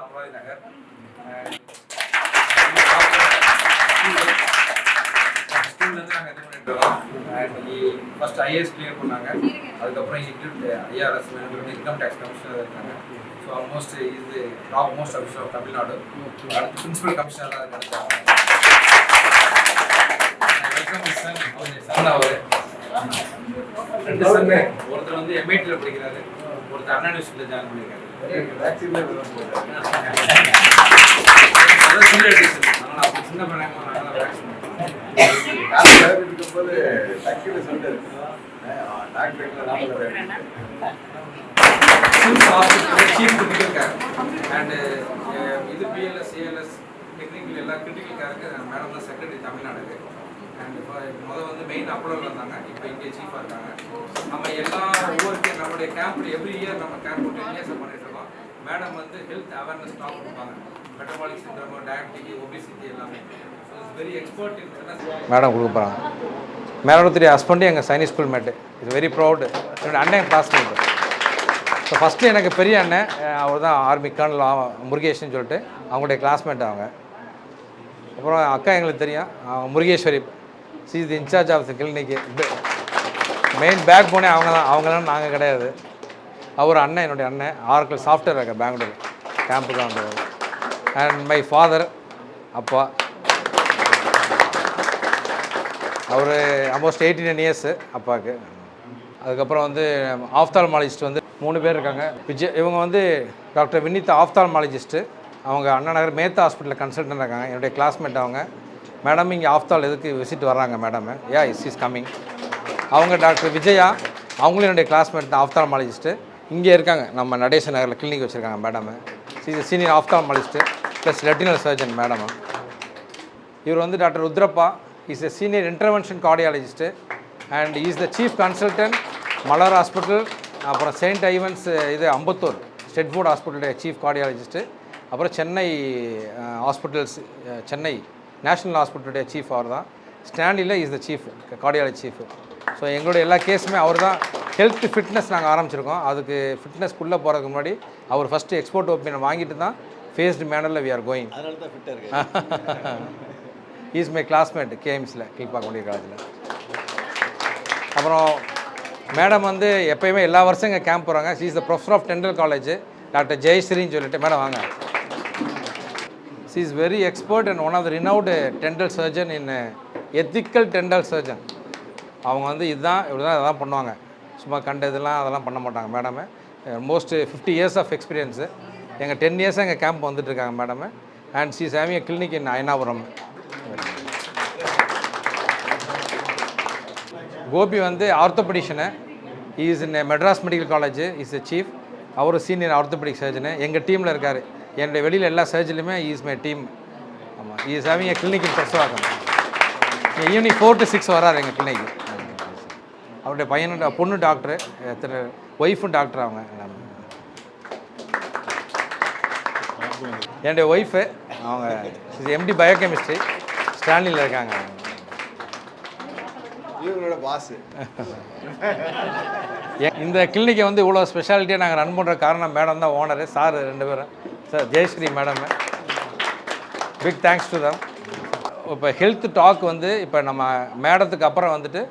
Hospital Amaravathi நகர். ஸ்கூல்லேருந்து நாங்கள் இது பண்ணிட்டு வரோம். ஃபர்ஸ்ட் ஐஏஎஸ் கிளியர் பண்ணாங்க, அதுக்கப்புறம் ஐஆர்எஸ் இன்கம் டேக்ஸ் கமிஷனர் இருக்காங்க. ஸோ ஆல்மோஸ்ட் இது top most officer of Tamil Nadu. அடுத்து பிரின்சிபல் கமிஷனராக இருக்காங்க. அவர் 2 சன், ஒருத்தர் வந்து எம்ஐடியில் படிக்கிறாரு, ஒருத்தர் அண்ணா யூனிவர்சிட்டியில் ஜாயின் பண்ணியிருக்காரு. அப்படி சின்ன பையனாக இருக்கும்போது டக்குனு சொல்லிட்டு சீஃப் கிரிட்டிக்கல் கேர் அண்ட் இது பிஎல்எஸ் ஏஎல்எஸ் டெக்னிக்கல் எல்லா கிரிட்டிக்கல் கேருக்கு மேடம் தான் செக்ரட்டரி தமிழ்நாடுக்கு. அண்ட் இப்போ வந்து மெயின் அப்பளவில் இருந்தாங்க, இப்போ இங்கே சீஃபாக இருக்காங்க. நம்ம எல்லா ஒவ்வொரு நம்மளுடைய கேம்ப் எவ்ரி இயர் நம்ம கேம்ப் 10 இயர்ஸ் பண்ணிட்டு இருக்கோம். மேடம் வந்து ஹெல்த் அவேர்னஸ் டாக் கொடுப்பாங்க, மெட்டபாலிக் சிண்ட்ரோம், டயபெட்டிக், ஒபிசிட்டி எல்லாமே. So it's very expert in madam கொடுக்க போகிறாங்க. மேடத்துடைய ஹஸ்பண்டு எங்கள் Chinese school mat. It's very proud. என்னோடய அண்ணன் கிளாஸ்மேட்டு. ஸோ ஃபஸ்ட்டு எனக்கு பெரிய அண்ணன் அவர் தான் ஆர்மி கர்னல் முருகேஷ்னு சொல்லிட்டு அவங்களுடைய கிளாஸ்மேட் அவங்க. அப்புறம் அக்கா எங்களுக்கு தெரியும், Murugeswari. She is in charge of the clinic. Main பேக் போனே அவங்க தான், அவங்களாம் நாங்கள் கிடையாது. அவர் அண்ணன், என்னுடைய அண்ணன் ஆர்கல் சாஃப்ட்வேர் இருக்க பெங்களூர் கேம்புக்கு வந்தவர். அண்ட் மை ஃபாதர், அப்பா, அவர் ஆல்மோஸ்ட் 89 இயர்ஸு அப்பாவுக்கு. அதுக்கப்புறம் வந்து ஆஃப்தால்மாலஜிஸ்ட் வந்து 3 பேர் இருக்காங்க. இவங்க வந்து டாக்டர் வினிதா ஆஃப்தால்மாலஜிஸ்ட்டு. அவங்க அண்ணா நகர் மேத்தா ஹாஸ்பிட்டலில் கன்சல்டன்ட் இருக்காங்க. என்னுடைய கிளாஸ்மேட் அவங்க. மேடம் இங்கே ஆஃப்தால் எதுக்கு விசிட் வர்றாங்க மேடம்? Is coming. அவங்க டாக்டர் விஜயா, அவங்களும் என்னுடைய கிளாஸ்மேட் தான், ஆஃப்தால்மாலஜிஸ்ட்டு. இங்கே இருக்காங்க, நம்ம நடேச நகரில் கிளினிக் வச்சுருக்காங்க madam. Senior ophthalmologist plus retinal surgeon madam. இவர் வந்து doctor Rudrappa, is a senior intervention cardiologist and is the chief consultant Malar hospital. அப்புறம் செயின்ட் ஐவன்ஸ் இது அம்பத்தூர் ஸ்டெட்ஃபோர்ட் ஹாஸ்பிட்டலுடைய சீஃப் கார்டியாலஜிஸ்ட்டு. அப்புறம் சென்னை ஹாஸ்பிட்டல்ஸ், சென்னை நேஷ்னல் ஹாஸ்பிட்டலுடைய சீஃப் அவர் தான். ஸ்டான்லியில் is the chief cardiology chief. So எங்களுடைய எல்லா கேஸுமே அவர் தான். ஹெல்த் ஃபிட்னஸ் நாங்கள் ஆரம்பிச்சிருக்கோம். அதுக்கு ஃபிட்னஸ்க்குள்ளே போகிறதுக்கு முன்னாடி அவர் ஃபஸ்ட்டு எக்ஸ்போர்ட் ஒப்பீனியன் வாங்கிட்டு தான் ஃபேஸ்டு மேனரில் வி ஆர் கோயிங். அதனால தான் ஃபிட்டாக இருக்கு. இஸ் மை கிளாஸ்மேட் கேஎம்ஸில், கீழ்பாக்கமுடிய காலேஜில். அப்புறம் மேடம் வந்து எப்போயுமே எல்லா வருஷம் இங்கே கேம்ப் போகிறாங்க. She is the professor of dental college, doctor ஜெயஸ்ரீன்னு சொல்லிட்டு. மேடம் வாங்க. She is very expert and one of the renowned dental surgeon in ethical dental surgeon. அவங்க வந்து இதுதான் இப்படி தான் இதெல்லாம் பண்ணுவாங்க, சும்மா கண்ட இதெல்லாம் அதெல்லாம் பண்ண மாட்டாங்க madam. Most 50 years of experience. எங்கள் 10 இயர்ஸாக எங்கள் கேம்ப் வந்துட்டுருக்காங்க madam. And she is having a clinic in Ayanapuram. Gopi வந்து orthopaedician. Is in Madras medical college, is a chief. அவர் சீனியர் ஆர்த்தோபெடிக் சர்ஜனு. எங்கள் டீமில் இருக்கார். என்னுடைய வெளியில் எல்லா சர்ஜரிலுமே இஸ் மை டீம். ஆமாம், is having a clinic in பெருசாக. ஈவினிங் 4 to 6 வராரு எங்கள் கிளினிக்கு. அவருடைய பையனோட பொண்ணு டாக்டரு, ஒய்ஃபும் டாக்டர் அவங்க. என்னுடைய ஒய்ஃபு அவங்க எம்டி பயோகெமிஸ்ட்ரி, ஸ்டான்லியில் இருக்காங்க. இவங்களோட பாஸு. இந்த கிளினிக்கை வந்து இவ்வளோ ஸ்பெஷாலிட்டியாக நாங்கள் ரன் பண்ணுற காரணம் மேடம் தான், ஓனரு சார் 2 பேரும். Sir Jayashree madam, big thanks to them. இப்போ ஹெல்த் டாக் வந்து இப்போ நம்ம மேடத்துக்கு அப்புறம் வந்துட்டு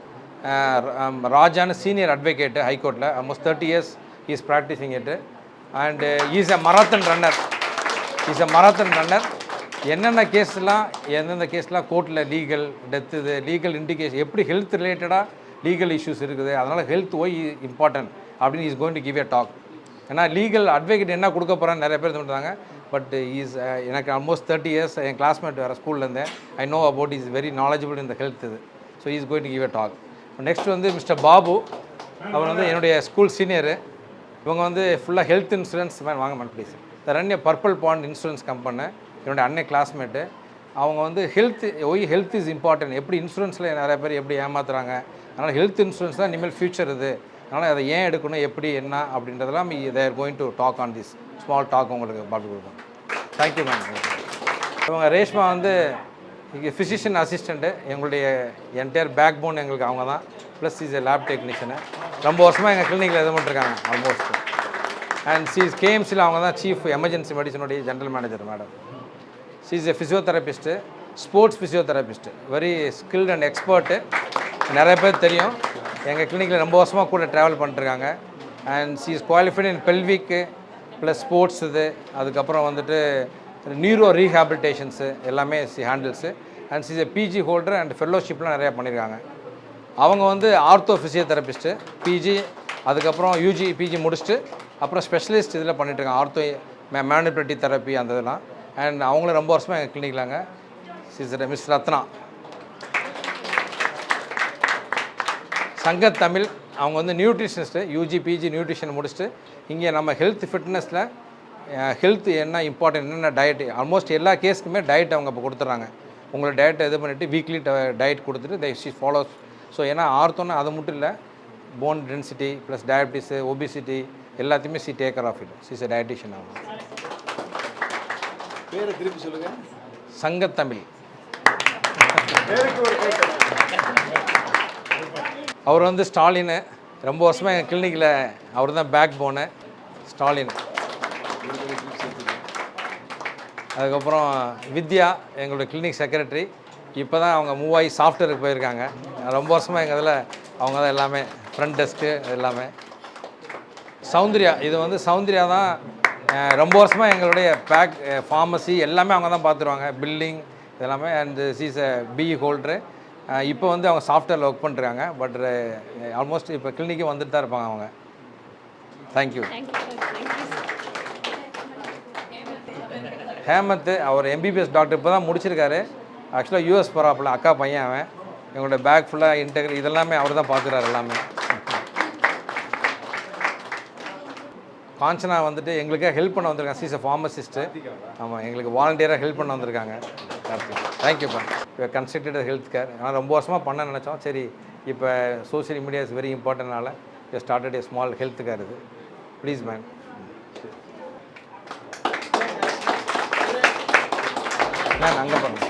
ராஜான்னு சீனியர் அட்வொகேட்டு ஹைகோர்ட்டில், almost 30 years is practising it. And is a marathon runner. என்னென்ன கேஸ்லாம், எந்தெந்த கேஸ்லாம் கோர்ட்டில் லீகல் டெத்து, இது லீகல் இண்டிகேஷன், எப்படி ஹெல்த் ரிலேட்டடாக லீகல் இஷ்யூஸ் இருக்குது, அதனால் ஹெல்த் ஒய் இம்பார்ட்டன்ட் அப்படின்னு is going to give a talk. ஏன்னா லீகல் அட்வொகேட் என்ன கொடுக்க போகிறான்னு நிறைய பேர் சொல்கிறாங்க. பட் இஸ் எனக்கு ஆல்மோஸ்ட் 30 இயர்ஸ் என் கிளாஸ்மேட் வேறு ஸ்கூல்லேருந்தேன். I know about is very knowledgeable in the health இது. So is going to give a talk. Next வந்து மிஸ்டர் பாபு, அவர் வந்து என்னுடைய ஸ்கூல் சீனியரு. இவங்க வந்து ஃபுல்லாக ஹெல்த் இன்சூரன்ஸ் வாங்க ma'am please. The run a purple bond insurance company. என்னுடைய அண்ணன் கிளாஸ்மேட்டு. அவங்க வந்து ஹெல்த் இஸ் இம்பார்ட்டன்ட், எப்படி இன்சூரன்ஸில் நிறைய பேர் எப்படி ஏமாத்துறாங்க, அதனால் ஹெல்த் இன்சூரன்ஸ் தான் இனிமேல் ஃபியூச்சர் இது, அதனால் அதை ஏன் எடுக்கணும், எப்படி என்ன அப்படின்றதெல்லாம் they are going to talk on this small talk உங்களுக்கு பார்த்து கொடுப்போம். Thank you ma'am. இவங்க ரேஷ்மா வந்து இங்கே ஃபிசிஷியன் அசிஸ்டண்ட்டு. எங்களுடைய என்டையர் பேக் போன் எங்களுக்கு அவங்க தான். Plus is a lab technician. ரொம்ப வருஷமாக எங்கள் கிளினிக்கில் இது பண்ணிட்டுருக்காங்க. ஆல்மோஸ்ட் அண்ட் கேஎம்சியில் அவங்க தான் சீஃப் எமர்ஜென்சி மெடிசனுடைய general manager madam. Is a physiotherapist, sports physiotherapist, very skilled and expert. நிறைய பேர் தெரியும், எங்கள் கிளினிக்கில் ரொம்ப வருஷமாக கூட ட்ராவல் பண்ணிட்டுருக்காங்க. And is qualified in pelvic plus sports இது, அதுக்கப்புறம் வந்துட்டு நியூரோ ரீஹாபிலிட்டேஷன்ஸு எல்லாமே handles. And is a PG holder and ஃபெல்லோஷிப்லாம் நிறையா பண்ணியிருக்காங்க. அவங்க வந்து ஆர்த்தோ ஃபிசியோதெரபிஸ்ட்டு பிஜி, அதுக்கப்புறம் யூஜி பிஜி முடிச்சுட்டு அப்புறம் ஸ்பெஷலிஸ்ட் இதில் பண்ணிட்டுருக்காங்க, ஆர்த்தோ மேனிபுலேட்டிவ் தெரப்பி அந்த இதெல்லாம். அண்ட் அவங்களும் ரொம்ப வருஷமாக எங்கள் கிளினிக்லாங்க. மிஸ் ரத்னா. சங்கத் தமிழ், அவங்க வந்து நியூட்ரிஷனிஸ்ட்டு, யூஜி பிஜி நியூட்ரிஷன் முடிச்சுட்டு இங்கே நம்ம ஹெல்த் ஃபிட்னஸில் ஹெல்த் என்ன இம்பார்ட்டன்ட், என்னென்ன டயட்டு, ஆல்மோஸ்ட் எல்லா கேஸுக்குமே டயட் அவங்க இப்போ கொடுத்துட்றாங்க. உங்களோட டயட்டை இது பண்ணிவிட்டு வீக்லி டயட் கொடுத்துட்டு ஷி ஃபாலோஸ். ஸோ ஏன்னா ஆர்த்தோன்னா அது மட்டும் இல்லை, bone density plus diabetes obesity எல்லாத்தையுமே take care of it. Is a dietitian. ஆகும். பேரை திருப்பி சொல்லுங்கள். சங்கத் தமிழ். அவர் வந்து ஸ்டாலின், ரொம்ப வருஷமாக எங்கள் கிளினிக்கில் அவர் தான் பேக் போனு ஸ்டாலின். அதுக்கப்புறம் வித்யா எங்களோட கிளினிக் செக்ரட்டரி, இப்போ தான் அவங்க மூவ் ஆகி சாஃப்ட்வேருக்கு போயிருக்காங்க. ரொம்ப வருஷமாக எங்கள் இதில் அவங்க தான் எல்லாமே ஃப்ரண்ட் டெஸ்க்கு எல்லாமே. சௌந்தர்யா, இது வந்து சௌந்தர்யா தான் ரொம்ப வருஷமாக எங்களுடைய பேக் ஃபார்மசி எல்லாமே அவங்க தான் பார்த்துருவாங்க, பில்டிங் இதெல்லாமே. And she's a BE holder. இப்போ வந்து அவங்க சாஃப்ட்வேரில் ஒர்க் பண்ணுறாங்க. பட் ஆல்மோஸ்ட் இப்போ கிளினிக்கு வந்துட்டு தான் இருப்பாங்க அவங்க. தேங்க்யூ. ஹேமந்த், அவர் எம்பிபிஎஸ் டாக்டர் இப்போ தான் முடிச்சிருக்காரு. ஆக்சுவலாக யூஎஸ் போகிறாப்புல, அக்கா பையன் அவன். எங்களோட பேக் ஃபுல்லாக இன்டெக்ரி இதெல்லாமே அவர் தான் பார்க்குறாரு எல்லாமே. காஞ்சனா வந்துட்டு எங்களுக்காக ஹெல்ப் பண்ண வந்திருக்காங்க. சீஸ் எ ஃபார்மசிஸ்ட்டு. ஆமாம், எங்களுக்கு வாலண்டியராக ஹெல்ப் பண்ண வந்திருக்காங்க. தேங்க்யூப்பா. இப்போ கன்ஸ்ட்ரக்டட் ஹெல்த் கேர் ஆனால் ரொம்ப வருஷமாக பண்ண நினச்சோம். சரி, இப்போ சோஷியல் மீடியா இஸ் வெரி இம்பார்ட்டன்ட்னால started a small health care. இது ப்ளீஸ் மேம். நான் அங்கே பண்ணுறேன்.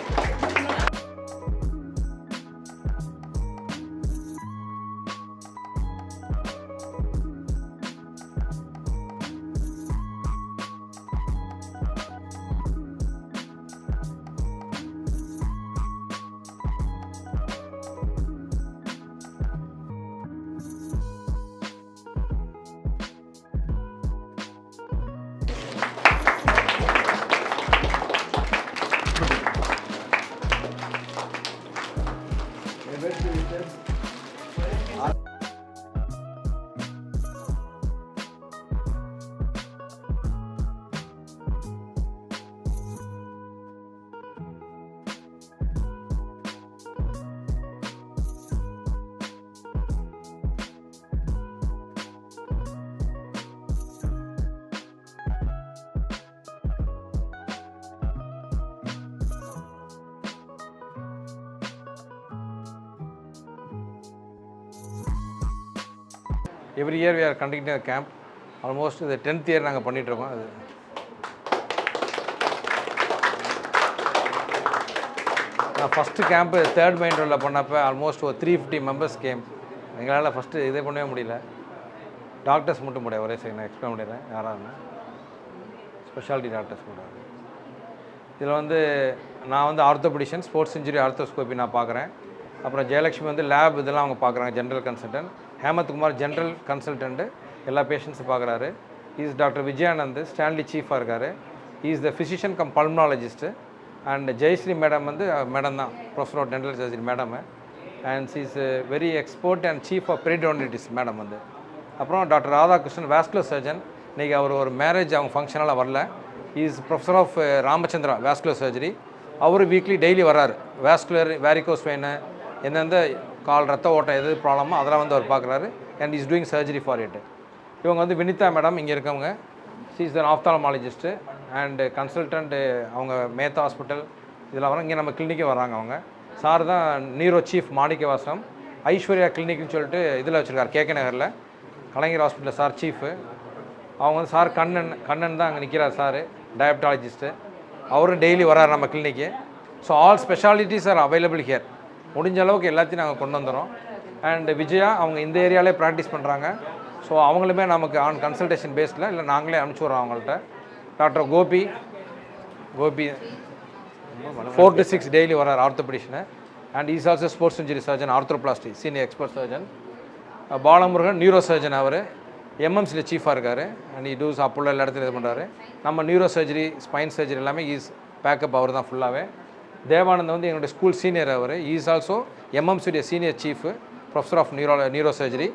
Every year we are conducting a camp. Almost இது 10th இயர் நாங்கள் பண்ணிகிட்ருக்கோம். அது நான் ஃபஸ்ட்டு கேம்ப்பு 3rd மைண்ட் ரோடில் பண்ணப்போ ஆல்மோஸ்ட் ஒரு 350 மெம்பர்ஸ் கேம். எங்களால் ஃபஸ்ட்டு இதே பண்ணவே முடியல. டாக்டர்ஸ் மட்டும் முடியாது, ஒரே சைடு நான் எக்ஸ்பிளைன் பண்ணிடுறேன். யாராவது ஸ்பெஷாலிட்டி டாக்டர்ஸ் கூட. இதில் வந்து நான் வந்து ஆர்த்தோபெடிஷன், ஸ்போர்ட்ஸ் இன்ஜுரி ஆர்த்தோஸ்கோபி நான் பார்க்குறேன். அப்புறம் ஜெயலக்ஷ்மி வந்து லேப் இதெல்லாம் அவங்க பார்க்குறாங்க, general consultant. Hemant Kumar general consultant, எல்லா பேஷண்ட்ஸும் பார்க்குறாரு. இஸ் டாக்டர் விஜயானந்த் ஸ்டான்லி சீஃபாக இருக்கார். Is the physician cum pulmonologist. And Jayashree madam வந்து மேடம் தான், professor of dental surgery madam. And is very expert and chief of peritonitis madam வந்து. அப்புறம் டாக்டர் ராதாகிருஷ்ணன் வாஸ்குலர் சர்ஜன். இன்றைக்கி அவர் ஒரு மேரேஜ் அவங்க ஃபங்க்ஷனால் வரல. Is professor of Ramachandra vascular surgery. அவர் வீக்லி டெய்லி வர்றாரு. வாஸ்குலர் வேரிகோஸ் வெயின், எந்தெந்த கால் ரத்த ஓட்டம் எது ப்ராப்ளமோ அதெல்லாம் வந்து அவர் பார்க்குறாரு. And is doing surgery for it. இவங்க வந்து வினிதா மேடம் இங்கே இருக்கவங்க. She is an ophthalmologist and consultant. அவங்க மேத்தா ஹாஸ்பிட்டல் இதெல்லாம் வர இங்கே நம்ம கிளினிக்கே வராங்க. அவங்க சார் தான் நீரோ சீஃப் மாணிக்கவாசம். ஐஸ்வர்யா கிளினிக்னு சொல்லிட்டு இதில் வச்சுருக்கார், கேகே நகரில் கலைஞர் ஹாஸ்பிட்டலில் சார் சீஃபு. அவங்க வந்து சார் கண்ணன் தான் அங்கே நிற்கிறார் சார், டயபெட்டாலஜிஸ்ட்டு. அவரும் டெய்லி வராரு நம்ம கிளினிக்கு. So all specialities are available here. முடிஞ்ச அளவுக்கு எல்லாத்தையும் நாங்கள் கொண்டு வந்துடுறோம். அண்ட் விஜயா அவங்க இந்த ஏரியாவிலே ப்ராக்டிஸ் பண்ணுறாங்க. ஸோ அவங்களுமே நமக்கு ஆன் கன்சல்டேஷன் பேஸில் இல்லை நாங்களே அனுப்பிச்சி விட்றோம் அவங்கள்ட்ட. டாக்டர் கோபி 4 to 6 டெய்லி வரார் orthopaedician. And is also sports injury surgeon, arthroplasty senior expert surgeon. Balamurugan neuro surgeon, அவர் எம்எம்சியில் சீஃபாக இருக்கார். அண்ட் இ டூஸ் அப்போல்லாம் எல்லா இடத்துலையும் இது பண்ணுறாரு. நம்ம நியூரோ சர்ஜரி, ஸ்பைன் சர்ஜரி எல்லாமே இஸ் பேக்கப் அவர் தான் ஃபுல்லாகவே. தேவானந்த் வந்து எங்களுடைய ஸ்கூல் சீனியர், அவர் இஸ் ஆல்சோ எம்எம்சியுடைய senior chief, professor of neuro surgery.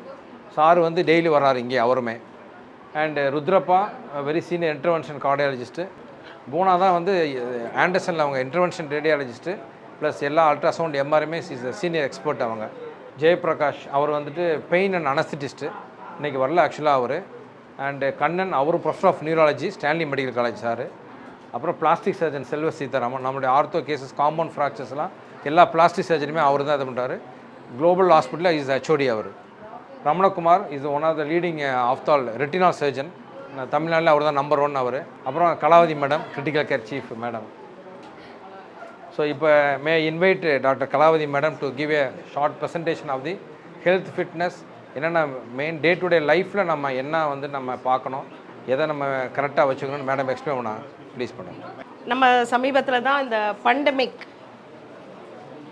Sir வந்து டெய்லி வர்றாரு இங்கே அவருமே. And Rudrappa very senior intervention cardiologist. Poona தான் வந்து ஆண்டர்சனில் அவங்க இன்டர்வென்ஷன் ரேடியாலஜிஸ்ட்டு ப்ளஸ் எல்லா ultrasound MRMA is senior expert அவங்க. ஜெயபிரகாஷ் அவர் வந்துட்டு பெயின் அண்ட் அனஸ்திட்டிஸ்ட்டு, இன்றைக்கி வரல ஆக்சுவலாக அவர். அண்டு கண்ணன் அவர் professor of neurology, Stanley medical college sir. அப்புறம் பிளாஸ்டிக் சர்ஜன் செல்வ சீதாராமன், நம்மளுடைய ஆர்த்தோ கேசஸ், காம்பவுண்ட் ஃப்ராக்சர்ஸ்லாம் எல்லா பிளாஸ்டிக் சர்ஜரியுமே அவர் தான் இது பண்ணுறாரு. குளோபல் ஹாஸ்பிட்டலில் இஸ் ஹெச்ஓடி அவர். Ramanakumar is one of the leading ophthal retinal surgeon, தமிழ்நாட்டில் அவர் தான் நம்பர் 1 அவர். அப்புறம் Kalavathi madam critical care chief madam. So இப்போ may invite doctor Kalavathi madam to give a short presentation of the health fitness. என்னென்ன main day to day லைஃப்பில் நம்ம என்ன வந்து நம்ம பார்க்கணும், எதை நம்ம கரெக்டாக வச்சுக்கணும்னு மேடம் எக்ஸ்பிளைன் பண்ண ப்ளீஸ் பண்ணுங்கள். நம்ம சமீபத்தில் தான் இந்த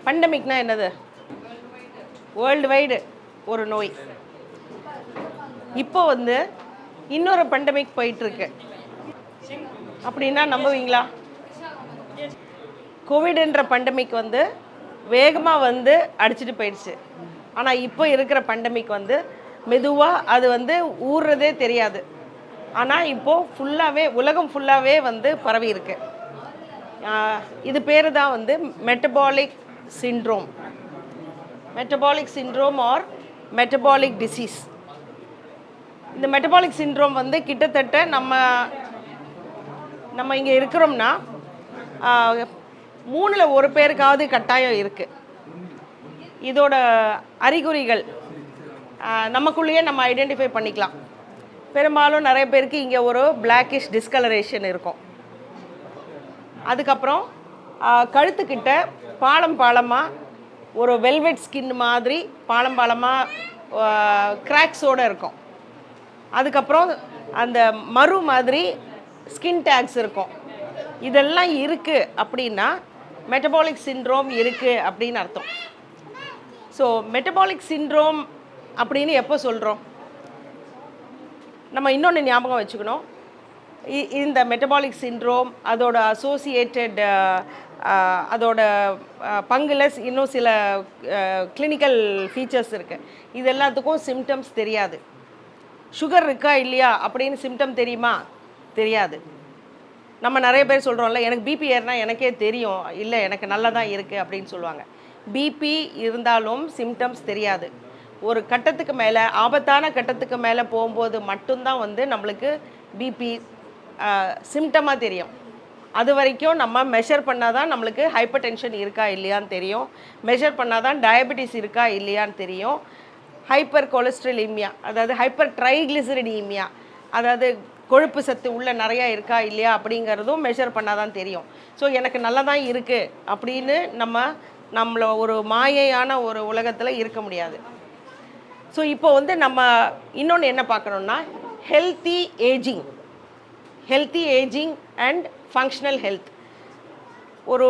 பண்டமிக்னா என்னது, வேர்ல்டு வைடு ஒரு நோய். இப்போ வந்து இன்னொரு பண்டமிக் போயிட்டுருக்கு அப்படின்னா நம்புவீங்களா? கோவிட்ன்ற பண்டமிக் வந்து வேகமாக வந்து அடிச்சுட்டு போயிடுச்சு. ஆனால் இப்போ இருக்கிற பண்டமிக் வந்து மெதுவாக அது வந்து ஊறுறதே தெரியாது. ஆனால் இப்போது ஃபுல்லாகவே உலகம் ஃபுல்லாகவே வந்து பரவி இருக்கு. இது பேர் தான் வந்து metabolic syndrome or metabolic disease. இந்த மெட்டபாலிக் சிண்ட்ரோம் வந்து கிட்டத்தட்ட நம்ம இங்கே இருக்கிறோம்னா 3ல் 1 பேருக்காவது கட்டாயம் இருக்குது. இதோட அறிகுறிகள் நமக்குள்ளேயே நம்ம ஐடென்டிஃபை பண்ணிக்கலாம். பெரும்பாலும் நிறைய பேருக்கு இங்கே ஒரு பிளாக்கிஷ் டிஸ்கலரேஷன் இருக்கும். அதுக்கப்புறம் கழுத்துக்கிட்ட பாலமாக ஒரு வெல்வெட் ஸ்கின் மாதிரி பாலமாக கிராக்ஸோடு இருக்கும். அதுக்கப்புறம் அந்த மறு மாதிரி ஸ்கின் டேக்ஸ் இருக்கும். இதெல்லாம் இருக்குது அப்படின்னா மெட்டபாலிக் சிண்ட்ரோம் இருக்குது அப்படின்னு அர்த்தம். ஸோ மெட்டபாலிக் சிண்ட்ரோம் அப்படின்னு எப்போ சொல்கிறோம்? நம்ம இன்னொன்று ஞாபகம் வச்சுக்கணும். இந்த மெட்டபாலிக் சிண்ட்ரோம் அதோட அசோசியேட்டட் அதோட பங்குல இன்னும் சில கிளினிக்கல் ஃபீச்சர்ஸ் இருக்குது. இது எல்லாத்துக்கும் சிம்டம்ஸ் தெரியாது. சுகர் இருக்கா இல்லையா அப்படின்னு சிம்டம் தெரியுமா? தெரியாது. நம்ம நிறைய பேர் சொல்கிறோம்ல, எனக்கு பிபி ஏறினா எனக்கே தெரியும், இல்லை எனக்கு நல்லா தான் இருக்குது அப்படின்னு சொல்லுவாங்க. பிபி இருந்தாலும் சிம்டம்ஸ் தெரியாது. ஒரு கட்டத்துக்கு மேலே, ஆபத்தான கட்டத்துக்கு மேலே போகும்போது மட்டும்தான் வந்து நம்மளுக்கு பிபி சிம்டமாக தெரியும். அது வரைக்கும் நம்ம மெஷர் பண்ணால் தான் நம்மளுக்கு ஹைப்பர் டென்ஷன் இருக்கா இல்லையான்னு தெரியும். மெஷர் பண்ணால் தான் டயபெட்டிஸ் இருக்கா இல்லையான்னு தெரியும். ஹைப்பர் கொலஸ்ட்ரலீமியா, அதாவது ஹைப்பர் ட்ரைக்ளிசரிடீமியா, அதாவது கொழுப்பு சத்து உள்ள நிறையா இருக்கா இல்லையா அப்படிங்கிறதும் மெஷர் பண்ணால் தான் தெரியும். ஸோ எனக்கு நல்லா தான் இருக்குது அப்படின்னு நம்மள ஒரு மாயையான ஒரு உலகத்தில் இருக்க முடியாது. ஸோ இப்போ வந்து நம்ம இன்னொன்று என்ன பார்க்கணுன்னா, healthy ageing and functional health. ஒரு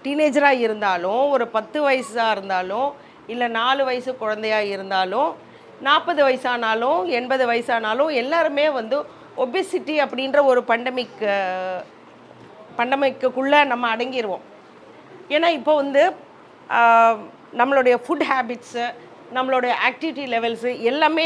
டீனேஜராக இருந்தாலும், ஒரு 10 வயசாக இருந்தாலும், இல்லை 4 வயசு குழந்தையாக இருந்தாலும், 40 வயசானாலும், 80 வயசானாலும் எல்லாருமே வந்து ஒபெசிட்டி அப்படின்ற ஒரு பண்டமிக்குள்ளே நம்ம அடங்கிடுவோம். ஏன்னா இப்போ வந்து நம்மளுடைய ஃபுட் ஹேபிட்ஸு, நம்மளுடைய ஆக்டிவிட்டி லெவல்ஸு எல்லாமே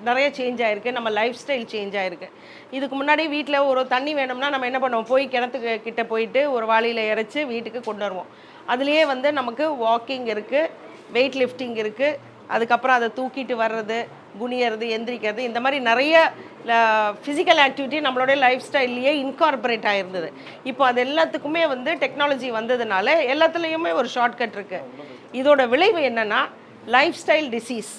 நிறைய சேஞ்ச் ஆகிருக்கு. நம்ம லைஃப் ஸ்டைல் சேஞ்ச் ஆகிருக்கு. இதுக்கு முன்னாடி வீட்டில் ஒரு தண்ணி வேணும்னா நம்ம என்ன பண்ணுவோம், போய் கிணத்துக்கு கிட்டே போயிட்டு ஒரு வாளியில் இறைச்சி வீட்டுக்கு கொண்டு வருவோம். அதுலேயே வந்து நமக்கு வாக்கிங் இருக்குது, வெயிட் லிஃப்டிங் இருக்குது, அதுக்கப்புறம் அதை தூக்கிட்டு வர்றது, குனியறது, எந்திரிக்கிறது, இந்த மாதிரி நிறைய ஃபிசிக்கல் ஆக்டிவிட்டி நம்மளுடைய லைஃப் ஸ்டைல்லையே இன்கார்பரேட் ஆகிருந்தது. இப்போ அது எல்லாத்துக்குமே வந்து டெக்னாலஜி வந்ததுனால எல்லாத்துலேயுமே ஒரு ஷார்ட்கட் இருக்குது. இதோட விளைவு என்னென்னா லைஃப் ஸ்டைல் டிசீஸ்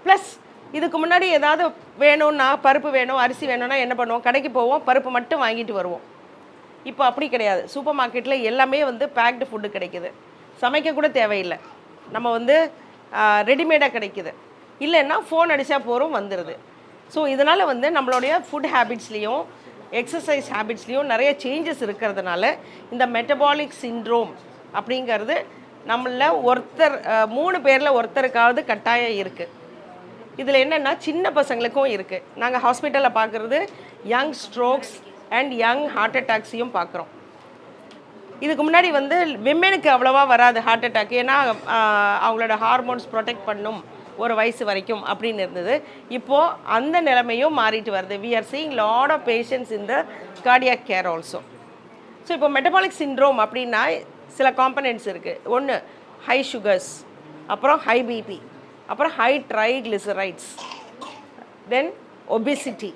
ப்ளஸ் இதுக்கு முன்னாடி ஏதாவது வேணும்னா, பருப்பு வேணும், அரிசி வேணும்னா என்ன பண்ணுவோம், கடைக்கு போவோம், பருப்பு மட்டும் வாங்கிட்டு வருவோம். இப்போ அப்படி கிடையாது. சூப்பர் மார்க்கெட்டில் எல்லாமே வந்து பேக்டு ஃபுட்டு கிடைக்குது. சமைக்க கூட தேவையில்லை, நம்ம வந்து ரெடிமேடாக கிடைக்குது. இல்லைன்னா ஃபோன் அடித்தா போகிறோம் வந்துடுது. ஸோ இதனால் வந்து நம்மளுடைய ஃபுட் ஹேபிட்ஸ்லேயும் எக்ஸசைஸ் ஹேபிட்ஸ்லேயும் நிறைய சேஞ்சஸ் இருக்கிறதுனால இந்த மெட்டபாலிக் சிண்ட்ரோம் அப்படிங்கிறது நம்மள ஒருத்தர் 3 பேரில் ஒருத்தருக்காவது கட்டாயம் இருக்குது. இதில் என்னென்னா சின்ன பசங்களுக்கும் இருக்குது. நாங்கள் ஹாஸ்பிட்டலில் பார்க்குறது young strokes and young heart அட்டாக்ஸையும் பார்க்குறோம். இதுக்கு முன்னாடி வந்து விமெனுக்கு அவ்வளோவா வராது ஹார்ட் அட்டாக், ஏன்னா அவங்களோட ஹார்மோன்ஸ் ப்ரொடெக்ட் பண்ணும் ஒரு வயசு வரைக்கும் அப்படின்னு இருந்தது. இப்போது அந்த நிலைமையும் மாறிட்டு வருது. We are seeing lot of patients in the cardiac care also. So இப்போ மெட்டபாலிக் சிண்ட்ரோம் அப்படின்னா சில காம்பனன்ட்ஸ் இருக்குது. ஒன்று ஹை சுகர்ஸ், அப்புறம் ஹை பிபி, அப்புறம் ஹை ட்ரைக்ளிசரைட்ஸ், தென் ஒபிசிட்டி,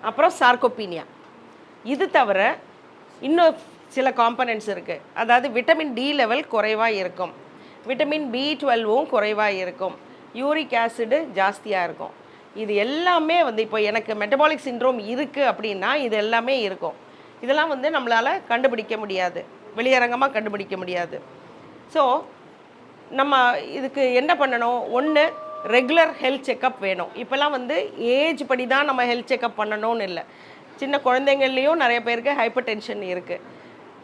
அப்புறம் சார்கோபீனியா. இது தவிர இன்னும் சில காம்பனன்ட்ஸ் இருக்குது. அதாவது விட்டமின் டி லெவல் குறைவாக இருக்கும், விட்டமின் B12வும் குறைவாக இருக்கும், யூரிக் ஆசிடு ஜாஸ்தியாக இருக்கும். இது எல்லாமே வந்து இப்போ எனக்கு மெட்டபாலிக் சிண்ட்ரோம் இருக்குது அப்படின்னா இது எல்லாமே இருக்கும். இதெல்லாம் வந்து நம்மளால் கண்டுபிடிக்க முடியாது, வெளியரங்கமாக கண்டுபிடிக்க முடியாது. ஸோ நம்ம இதுக்கு என்ன பண்ணணும்? ஒன்று, ரெகுலர் ஹெல்த் செக்கப் வேணும். இப்போல்லாம் வந்து ஏஜ் படி தான் நம்ம ஹெல்த் செக்கப் பண்ணணும்னு இல்லை. சின்ன குழந்தைங்கள்லேயும் நிறைய பேருக்கு ஹைப்பர் டென்ஷன் இருக்குது.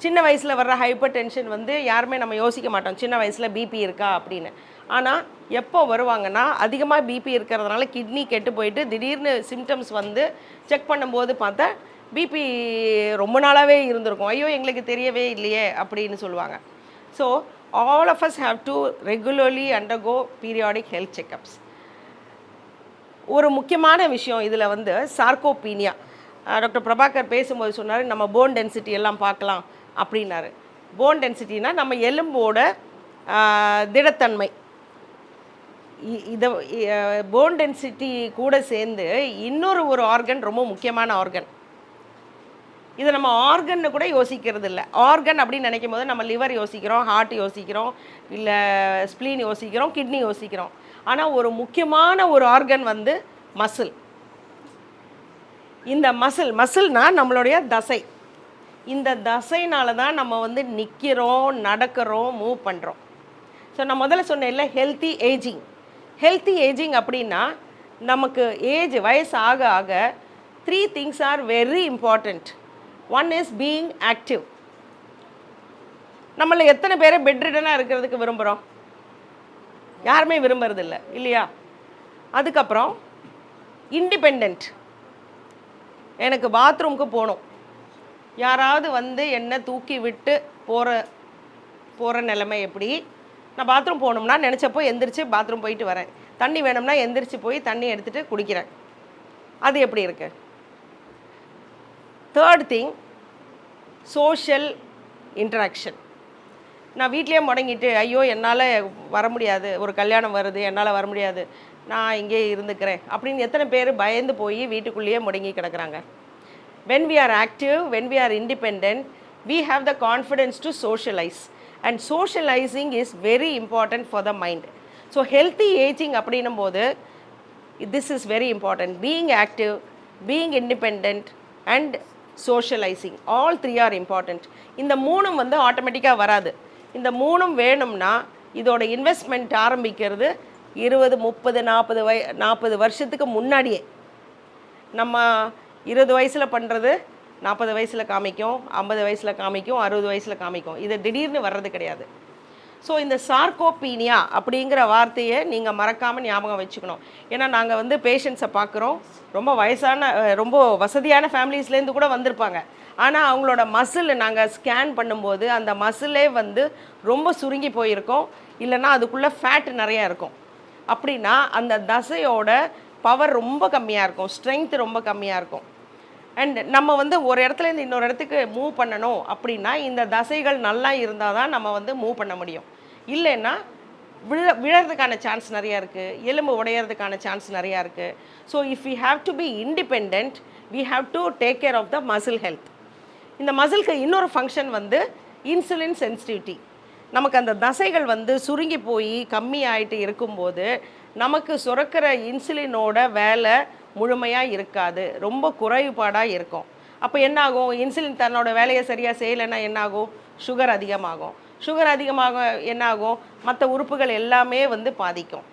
சின்ன வயசில் வர்ற ஹைப்பர் டென்ஷன் வந்து யாருமே நம்ம யோசிக்க மாட்டோம் சின்ன வயசில் பிபி இருக்கா அப்படின்னு. ஆனால் எப்போ வருவாங்கன்னா அதிகமாக பிபி இருக்கிறதுனால கிட்னி கெட்டு போயிட்டு திடீர்னு சிம்டம்ஸ் வந்து செக் பண்ணும்போது பார்த்தா பிபி ரொம்ப நாளாகவே இருந்திருக்கும். ஐயோ எங்களுக்கு தெரியவே இல்லையே அப்படின்னு சொல்லுவாங்க. So all of us have to regularly undergo periodic health checkups. ஒரு முக்கியமான விஷயம் இதில் வந்து சார்கோபீனியா. டாக்டர் பிரபாகர் பேசும்போது சொன்னார் நம்ம போன் டென்சிட்டி எல்லாம் பார்க்கலாம் அப்படின்னாரு. போன் டென்சிட்டினா நம்ம எலும்போட திடத்தன்மை. இதை போன் டென்சிட்டி கூட சேர்ந்து ஒரு ஆர்கன், ரொம்ப முக்கியமான ஆர்கன். இதை நம்ம ஆர்கன்னு கூட யோசிக்கிறது இல்லை. ஆர்கன் அப்படின்னு நினைக்கும் போது நம்ம லிவர் யோசிக்கிறோம், ஹார்ட் யோசிக்கிறோம், இல்லை ஸ்ப்ளீன் யோசிக்கிறோம், கிட்னி யோசிக்கிறோம். ஆனால் ஒரு முக்கியமான ஒரு ஆர்கன் வந்து மசில். இந்த மசில்னால் நம்மளுடைய தசை. இந்த தசைனால தான் நம்ம வந்து நிற்கிறோம், நடக்கிறோம், மூவ் பண்ணுறோம். ஸோ நான் முதல்ல சொன்னேன்ல ஹெல்த்தி ஏஜிங். ஹெல்த்தி ஏஜிங் அப்படின்னா நமக்கு வயசு ஆக ஆக 3 things are very important. One is being active. நம்மள எத்தனை பேரை பெட்ரிடனாக இருக்கிறதுக்கு விரும்புகிறோம்? யாருமே விரும்புறதில்லை இல்லையா? அதுக்கப்புறம் இண்டிபெண்ட். எனக்கு பாத்ரூமுக்கு போகணும், யாராவது வந்து என்னை தூக்கி விட்டு போகிற நிலைமை எப்படி? நான் பாத்ரூம் போகணும்னா நினச்சப்போ எந்திரிச்சு பாத்ரூம் போயிட்டு வரேன். தண்ணி வேணும்னா எந்திரிச்சு போய் தண்ணி எடுத்துகிட்டு குடிக்கிறேன். அது எப்படி இருக்கு? Third thing, social interaction. நான் வீட்லேயே முடங்கிட்டு ஐயோ என்னால் வர முடியாது, ஒரு கல்யாணம் வருது என்னால் வர முடியாது, நான் இங்கே இருந்துக்கிறேன் அப்படின்னு எத்தனை பேர் பயந்து போய் வீட்டுக்குள்ளேயே முடங்கி கிடக்குறாங்க? when we are active, when we are independent, we have the confidence to socialize, and socializing is very important for the mind. So healthy aging அப்படின்னும் போது this is very important. Being active, being independent and socializing, all 3 are important. இந்த மூணும் வந்து ஆட்டோமேட்டிக்காக வராது. இந்த மூணும் வேணும்னா இதோட இன்வெஸ்ட்மெண்ட் ஆரம்பிக்கிறது 20, 30, 40 வருஷத்துக்கு முன்னாடியே. நம்ம 20 வயசில் பண்ணுறது 40 வயசில் காமிக்கும், 50 வயசில் காமிக்கும், 60 வயசில் காமிக்கும். இது திடீர்னு வர்றது கிடையாது. ஸோ இந்த சார்கோபீனியா அப்படிங்கிற வார்த்தையை நீங்கள் மறக்காமல் ஞாபகம் வச்சுக்கணும். ஏன்னா நாங்கள் வந்து பேஷண்ட்ஸை பார்க்குறோம், ரொம்ப ரொம்ப வசதியான ஃபேமிலிஸ்லேருந்து கூட வந்திருப்பாங்க. ஆனால் அவங்களோட மசில் நாங்கள் ஸ்கேன் பண்ணும்போது அந்த மசிலே வந்து ரொம்ப சுருங்கி போயிருக்கோம், இல்லைன்னா அதுக்குள்ளே ஃபேட் நிறையா இருக்கும். அப்படின்னா அந்த தசையோட பவர் ரொம்ப கம்மியாக இருக்கும், ஸ்ட்ரென்த் ரொம்ப கம்மியாக இருக்கும். அண்ட் நம்ம வந்து ஒரு இடத்துலேருந்து இன்னொரு இடத்துக்கு மூவ் பண்ணணும் அப்படின்னா இந்த தசைகள் நல்லா இருந்தால் தான் நம்ம வந்து மூவ் பண்ண முடியும். இல்லைன்னா விழறதுக்கான சான்ஸ் நிறையா இருக்குது, எலும்பு உடையிறதுக்கான சான்ஸ் நிறையா இருக்குது. So if we have to be independent, we have to take care of the muscle health. இந்த மசிலுக்கு இன்னொரு ஃபங்க்ஷன் வந்து இன்சுலின் சென்சிட்டிவிட்டி. நமக்கு அந்த தசைகள் வந்து சுருங்கி போய் கம்மி ஆகிட்டு இருக்கும்போது நமக்கு சுரக்கிற இன்சுலினோட வேலை முழுமையாக இருக்காது, ரொம்ப குறைபாடாக இருக்கும். அப்போ என்னாகும்? இன்சுலின் தன்னோட வேலையை சரியாக செய்யலைன்னா என்னாகும்? சுகர் அதிகமாகும். சுகர் அதிகமாக என்னாகும்? மற்ற உறுப்புகள் எல்லாமே வந்து பாதிக்கும்.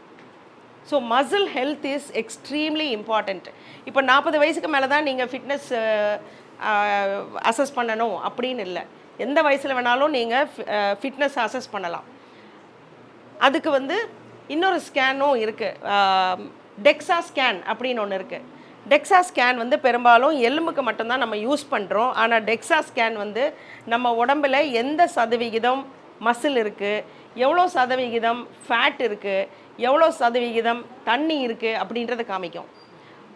So muscle health is extremely important. இப்போ 40 வயசுக்கு மேலே தான் நீங்கள் ஃபிட்னஸ் அசஸ் பண்ணணும் அப்படின்னு இல்லை. எந்த வயசில் வேணாலும் நீங்கள் ஃபிட்னஸ் அசஸ் பண்ணலாம். அதுக்கு வந்து இன்னொரு ஸ்கேனும் இருக்குது, டெக்ஸா ஸ்கேன் அப்படின்னு ஒன்று இருக்குது. டெக்ஸா ஸ்கேன் வந்து பெரும்பாலும் எலும்புக்கு மட்டும்தான் நம்ம யூஸ் பண்ணுறோம். ஆனால் டெக்ஸா ஸ்கேன் வந்து நம்ம உடம்பில் எந்த சதவிகிதம் மசில் இருக்குது, எவ்வளோ சதவிகிதம் ஃபேட் இருக்குது, எவ்வளோ சதவிகிதம் தண்ணி இருக்குது அப்படின்றத காமிக்கும்.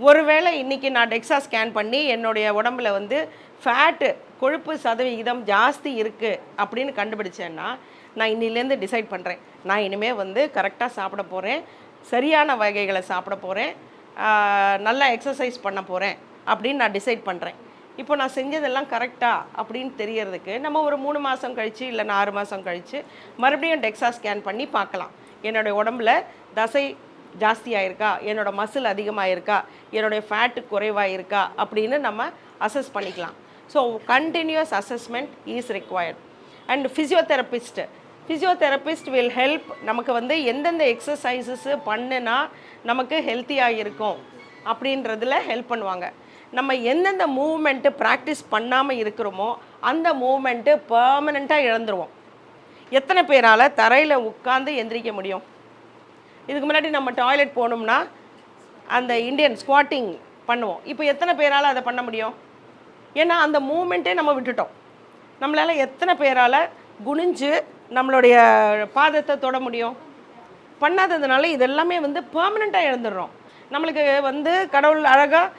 ஒருவேளை இன்றைக்கி நான் டெக்ஸா ஸ்கேன் பண்ணி என்னுடைய உடம்புல வந்து ஃபேட்டு கொழுப்பு சதவிகிதம் ஜாஸ்தி இருக்குது அப்படின்னு கண்டுபிடிச்சேன்னா நான் இன்னிலேருந்து டிசைட் பண்ணுறேன், நான் இனிமேல் வந்து கரெக்டாக சாப்பிட போகிறேன், சரியான வகைகளை சாப்பிட போகிறேன், நல்லா எக்ஸசைஸ் பண்ண போகிறேன் அப்படின்னு நான் டிசைட் பண்ணுறேன். இப்போ நான் செஞ்சதெல்லாம் கரெக்டாக அப்படின்னு தெரியறதுக்கு நம்ம ஒரு 3 மாதம் கழித்து இல்லை 6 மாதம் கழித்து மறுபடியும் டெக்ஸா ஸ்கேன் பண்ணி பார்க்கலாம். என்னுடைய உடம்புல தசை ஜாஸ்தியாக இருக்கா, என்னோடய மசில் அதிகமாக இருக்கா, என்னுடைய ஃபேட்டு குறைவாக இருக்கா அப்படின்னு நம்ம அசஸ் பண்ணிக்கலாம். So continuous assessment is required. And physiotherapist will help. நமக்கு வந்து எந்தெந்த எக்ஸசைசஸ்ஸு பண்ணுனா நமக்கு ஹெல்த்தியாக இருக்கும் அப்படின்றதில் ஹெல்ப் பண்ணுவாங்க. நம்ம எந்தெந்த மூவ்மெண்ட்டு ப்ராக்டிஸ் பண்ணாமல் இருக்கிறோமோ அந்த மூவ்மெண்ட்டு பெர்மனெண்ட்டாக இழந்துருவோம். எத்தனை பேரால் தரையில் உட்காந்து எந்திரிக்க முடியும்? இதுக்கு முன்னாடி நம்ம டாய்லெட் போகணும்னா அந்த இந்தியன் ஸ்குவாட்டிங் பண்ணுவோம். இப்போ எத்தனை பேரால் அதை பண்ண முடியும்? ஏன்னா அந்த மூமெண்ட்டே நம்ம விட்டுட்டோம். நம்மளால் எத்தனை பேரால் குனிஞ்சு நம்மளுடைய பாதத்தை தொட முடியும்? பண்ணாததுனால இதெல்லாமே வந்து பெர்மனெண்ட்டாக இழந்துடுறோம். நம்மளுக்கு வந்து கடவுள் அழகாக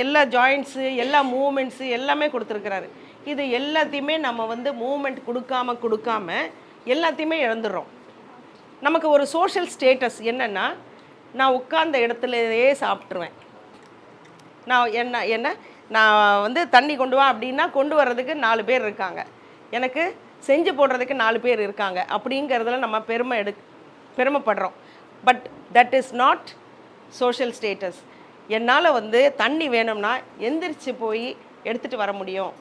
எல்லா ஜாயிண்ட்ஸு எல்லா மூமெண்ட்ஸு எல்லாமே கொடுத்துருக்குறாரு. இது எல்லாத்தையுமே நம்ம வந்து மூமெண்ட் கொடுக்காம எல்லாத்தையுமே இழந்துடுறோம். நமக்கு ஒரு சோஷியல் ஸ்டேட்டஸ் என்னென்னா, நான் உட்கார்ந்த இடத்துலையே சாப்பிட்ருவேன். நான் வந்து தண்ணி கொண்டு வா அப்படின்னா கொண்டு வர்றதுக்கு 4 பேர் இருக்காங்க, எனக்கு செஞ்சு போடுறதுக்கு 4 பேர் இருக்காங்க அப்படிங்கிறதுல நம்ம பெருமைப்படுறோம். But that is not social status. என்னால் வந்து தண்ணி வேணும்னா எந்திரிச்சு போய் எடுத்துகிட்டு வர முடியும்.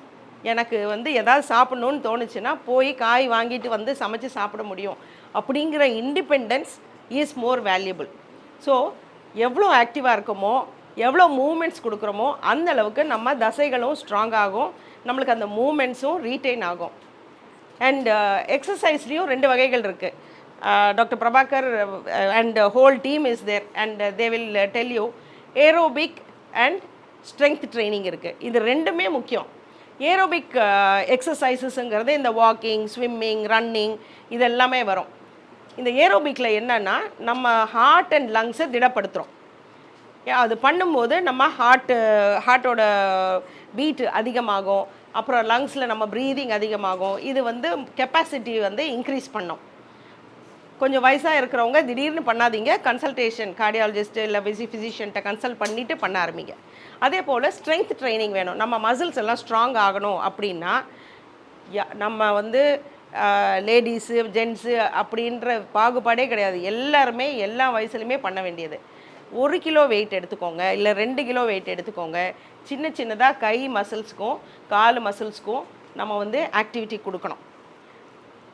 எனக்கு வந்து எதாவது சாப்பிட்ணுன்னு தோணுச்சுன்னா போய் காய் வாங்கிட்டு வந்து சமைச்சு சாப்பிட முடியும். அப்படிங்கிற independence is more valuable. So எவ்வளோ ஆக்டிவாக இருக்கோமோ, எவ்வளோ மூமெண்ட்ஸ் கொடுக்குறோமோ அந்த அளவுக்கு நம்ம தசைகளும் ஸ்ட்ராங் ஆகும், நம்மளுக்கு அந்த மூமெண்ட்ஸும் ரீட்டைன் ஆகும். அண்ட் எக்ஸசைஸ்லேயும் 2 வகைகள் இருக்குது. Doctor Prabhakar and whole team is there and they will tell you. Aerobic and strength training இருக்குது. இது 2மே முக்கியம். ஏரோபிக் எக்ஸசைசஸ்ங்கிறது இந்த வாக்கிங், ஸ்விம்மிங், ரன்னிங் இது எல்லாமே வரும். இந்த ஏரோபிக்கில் என்னென்னா நம்ம ஹார்ட் அண்ட் லங்ஸை திடப்படுத்துகிறோம். அது பண்ணும்போது நம்ம ஹார்ட்டோட பீட்டு அதிகமாகும், அப்புறம் லங்ஸில் நம்ம ப்ரீதிங் அதிகமாகும். இது வந்து கெப்பாசிட்டி வந்து இன்க்ரீஸ் பண்ணும். கொஞ்சம் வயசாக இருக்கிறவங்க திடீர்னு பண்ணாதீங்க, கன்சல்டேஷன் கார்டியாலஜிஸ்ட்டு இல்லை ஃபிசிஷியன்ட்ட கன்சல்ட் பண்ணிவிட்டு பண்ண ஆரம்பிங்க. அதே போல் ஸ்ட்ரென்த் ட்ரைனிங் வேணும். நம்ம மசில்ஸ் எல்லாம் ஸ்ட்ராங் ஆகணும் அப்படின்னா நம்ம வந்து லேடிஸு ஜென்ஸு அப்படின்ற பாகுபாடே கிடையாது. எல்லாருமே எல்லா வயசுலையுமே பண்ண வேண்டியது. 1 கிலோ வெயிட் எடுத்துக்கோங்க, இல்லை 2 கிலோ வெயிட் எடுத்துக்கோங்க. சின்னதாக கை மசில்ஸ்க்கும் கால் மசில்ஸ்க்கும் நம்ம வந்து ஆக்டிவிட்டி கொடுக்கணும்.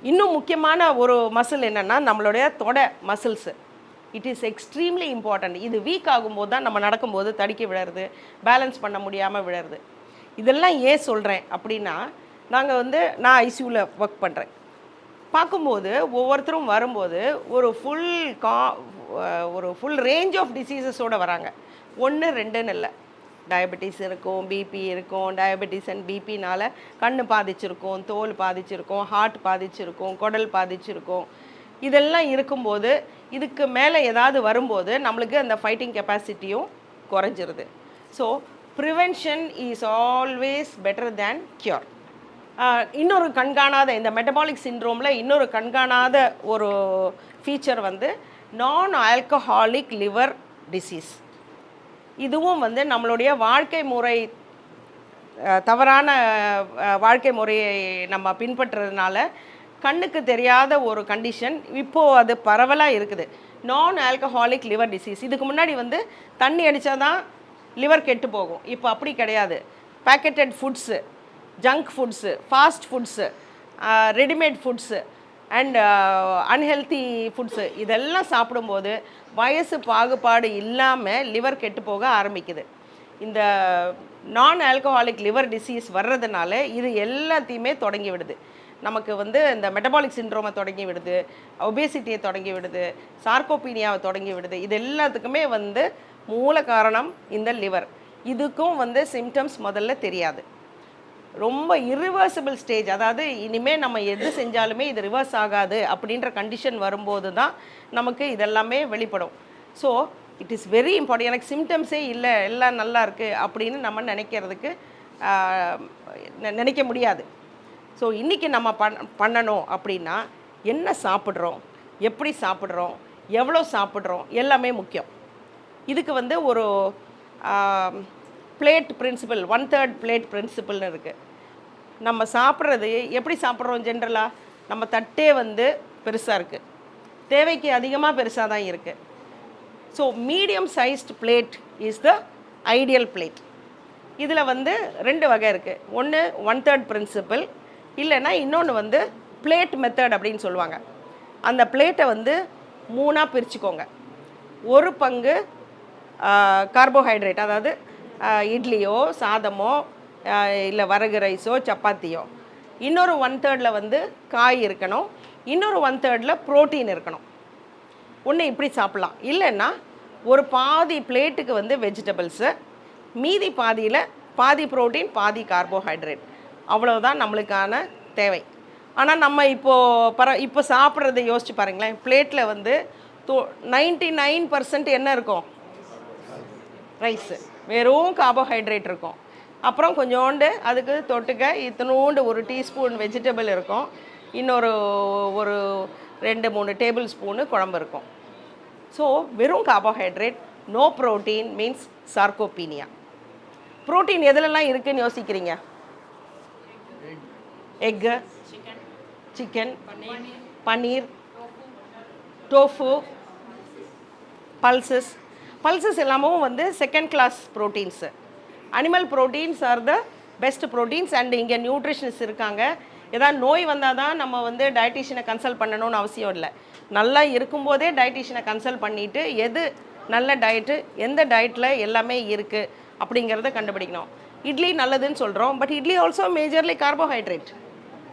இன்னும் முக்கியமான ஒரு மசில் என்னென்னா நம்மளுடைய தொடை muscles. It is extremely important. இது வீக் ஆகும்போது தான் நம்ம நடக்கும்போது தடிக்க விழறது, பேலன்ஸ் பண்ண முடியாமல் விழறது. இதெல்லாம் ஏன் சொல்கிறேன் அப்படின்னா, நான் ஐசியூவில் ஒர்க் பண்ணுறேன். பார்க்கும்போது ஒவ்வொருத்தரும் வரும்போது ஒரு ஃபுல் ரேஞ்ச் ஆஃப் டிசீசஸோடு வராங்க. 1 2ன்னு இல்லை. டயபெட்டிஸ் இருக்கும், பிபி இருக்கும். டயபெட்டிஸ் அண்ட் பிபினால் கண் பாதிச்சிருக்கும், தோல் பாதிச்சிருக்கும், ஹார்ட் பாதிச்சிருக்கும், குடல் பாதிச்சிருக்கும். இதெல்லாம் இருக்கும்போது இதுக்கு மேலே ஏதாவது வரும்போது நம்மளுக்கு அந்த ஃபைட்டிங் கெப்பாசிட்டியும் குறைஞ்சிருது. So prevention is always better than cure. இன்னொரு கண்காணாத இந்த மெட்டபாலிக் சிண்ட்ரோமில் இன்னொரு கண்காணாத ஒரு ஃபீச்சர் வந்து நான் ஆல்கஹாலிக் லிவர் டிசீஸ். இதுவும் வந்து நம்மளுடைய வாழ்க்கை முறை, தவறான வாழ்க்கை முறையை நம்ம பின்பற்றுறதுனால கண்ணுக்கு தெரியாத ஒரு கண்டிஷன் இப்போது அது பரவலாக இருக்குது. நான் ஆல்கஹாலிக் லிவர் டிசீஸ். இதுக்கு முன்னாடி வந்து தண்ணி அடித்தா தான் லிவர் கெட்டு போகும். இப்போ அப்படி கிடையாது. Pocketed foods, junk foods, fast foods, readymade foods and unhealthy foods இதெல்லாம் சாப்பிடும்போது வயசு பாகுபாடு இல்லாமல் லிவர் கெட்டு போக ஆரம்பிக்குது. இந்த நான் ஆல்கஹாலிக் லிவர் டிசீஸ் வர்றதுனால இது எல்லாத்தையுமே தொடங்கி விடுது. நமக்கு வந்து இந்த மெட்டபாலிக் சிண்ட்ரோமை தொடங்கி விடுது, ஒபேசிட்டியை தொடங்கி விடுது, சார்கோபீனியாவை தொடங்கி விடுது. இது எல்லாத்துக்குமே வந்து மூல காரணம் இந்த லிவர். இதுக்கும் வந்து சிம்டம்ஸ் முதல்ல தெரியாது. ரொம்ப இரிவர்சிபிள் ஸ்டேஜ், அதாவது இனிமேல் நம்ம எது செஞ்சாலுமே இது ரிவர்ஸ் ஆகாது அப்படின்ற கண்டிஷன் வரும்போது தான் நமக்கு இதெல்லாமே வெளிப்படும். So it is very important. எனக்கு சிம்டம்ஸே இல்லை, எல்லாம் நல்லா இருக்குது அப்படின்னு நம்ம நினைக்கிறதுக்கு நினைக்க முடியாது. ஸோ இன்றைக்கி நம்ம பண்ணணும் அப்படின்னா என்ன சாப்பிட்றோம், எப்படி சாப்பிட்றோம், எவ்வளோ சாப்பிட்றோம் எல்லாமே முக்கியம். இதுக்கு வந்து ஒரு பிளேட் பிரின்சிபல், 1/3 பிளேட் பிரின்சிபல்னு இருக்குது. நம்ம சாப்பிட்றது எப்படி சாப்பிட்றோம்? ஜென்ரலாக நம்ம தட்டே வந்து பெருசாக இருக்குது, தேவைக்கு அதிகமாக பெருசாக தான் இருக்குது. So medium sized plate is the ideal plate. இதில் வந்து 2 வகை இருக்குது. ஒன்று 1/3 பிரின்சிபல், இல்லைன்னா இன்னொன்று வந்து பிளேட் மெத்தட் அப்படின்னு சொல்லுவாங்க. அந்த பிளேட்டை வந்து 3ஆக பிரிச்சுக்கோங்க. ஒரு பங்கு கார்போஹைட்ரேட், அதாவது இட்லியோ சாதமோ இல்லை வரகு ரைஸோ சப்பாத்தியோ. இன்னொரு 1/3 வந்து காய் இருக்கணும், இன்னொரு 1/3 ப்ரோட்டீன் இருக்கணும். ஒன்று இப்படி சாப்பிட்லாம். இல்லைன்னா ஒரு பாதி பிளேட்டுக்கு வந்து வெஜிடபிள்ஸு, மீதி பாதியில் பாதி ப்ரோட்டீன் பாதி கார்போஹைட்ரேட். அவ்வளோதான் நம்மளுக்கான தேவை. ஆனால் நம்ம இப்போ சாப்பிட்றதை யோசிச்சு பாருங்களேன். பிளேட்டில் வந்து 99% என்ன இருக்கும்? ரைஸு, வெறும் கார்போஹைட்ரேட் இருக்கும். அப்புறம் கொஞ்சோண்டு அதுக்கு தொட்டுக்க இத்தனோண்டு ஒரு டீஸ்பூன் வெஜிடபிள் இருக்கும், இன்னொரு ஒரு 2-3 டேபிள் ஸ்பூனு குழம்பு இருக்கும். ஸோ வெறும் carbohydrate, no protein means sarcopenia. Protein எதுலலாம் இருக்குதுன்னு யோசிக்கிறீங்க? Egg, chicken, paneer, tofu, pulses எல்லாமும் வந்து second class proteins. Animal proteins are the best proteins. And இங்கே நியூட்ரிஷனிஸ்ட் இருக்காங்க. ஏதாவது நோய் வந்தால் தான் நம்ம வந்து டயட்டிஷியனை கன்சல்ட் பண்ணணும்னு அவசியம் இல்லை. நல்லா இருக்கும்போதே டயட்டிஷியனை கன்சல்ட் பண்ணிவிட்டு எது நல்ல டயட்டு, எந்த டயட்டில் எல்லாமே இருக்குது அப்படிங்கிறத கண்டுபிடிக்கணும். இட்லி நல்லதுன்னு சொல்கிறோம், but idli also majorly carbohydrate.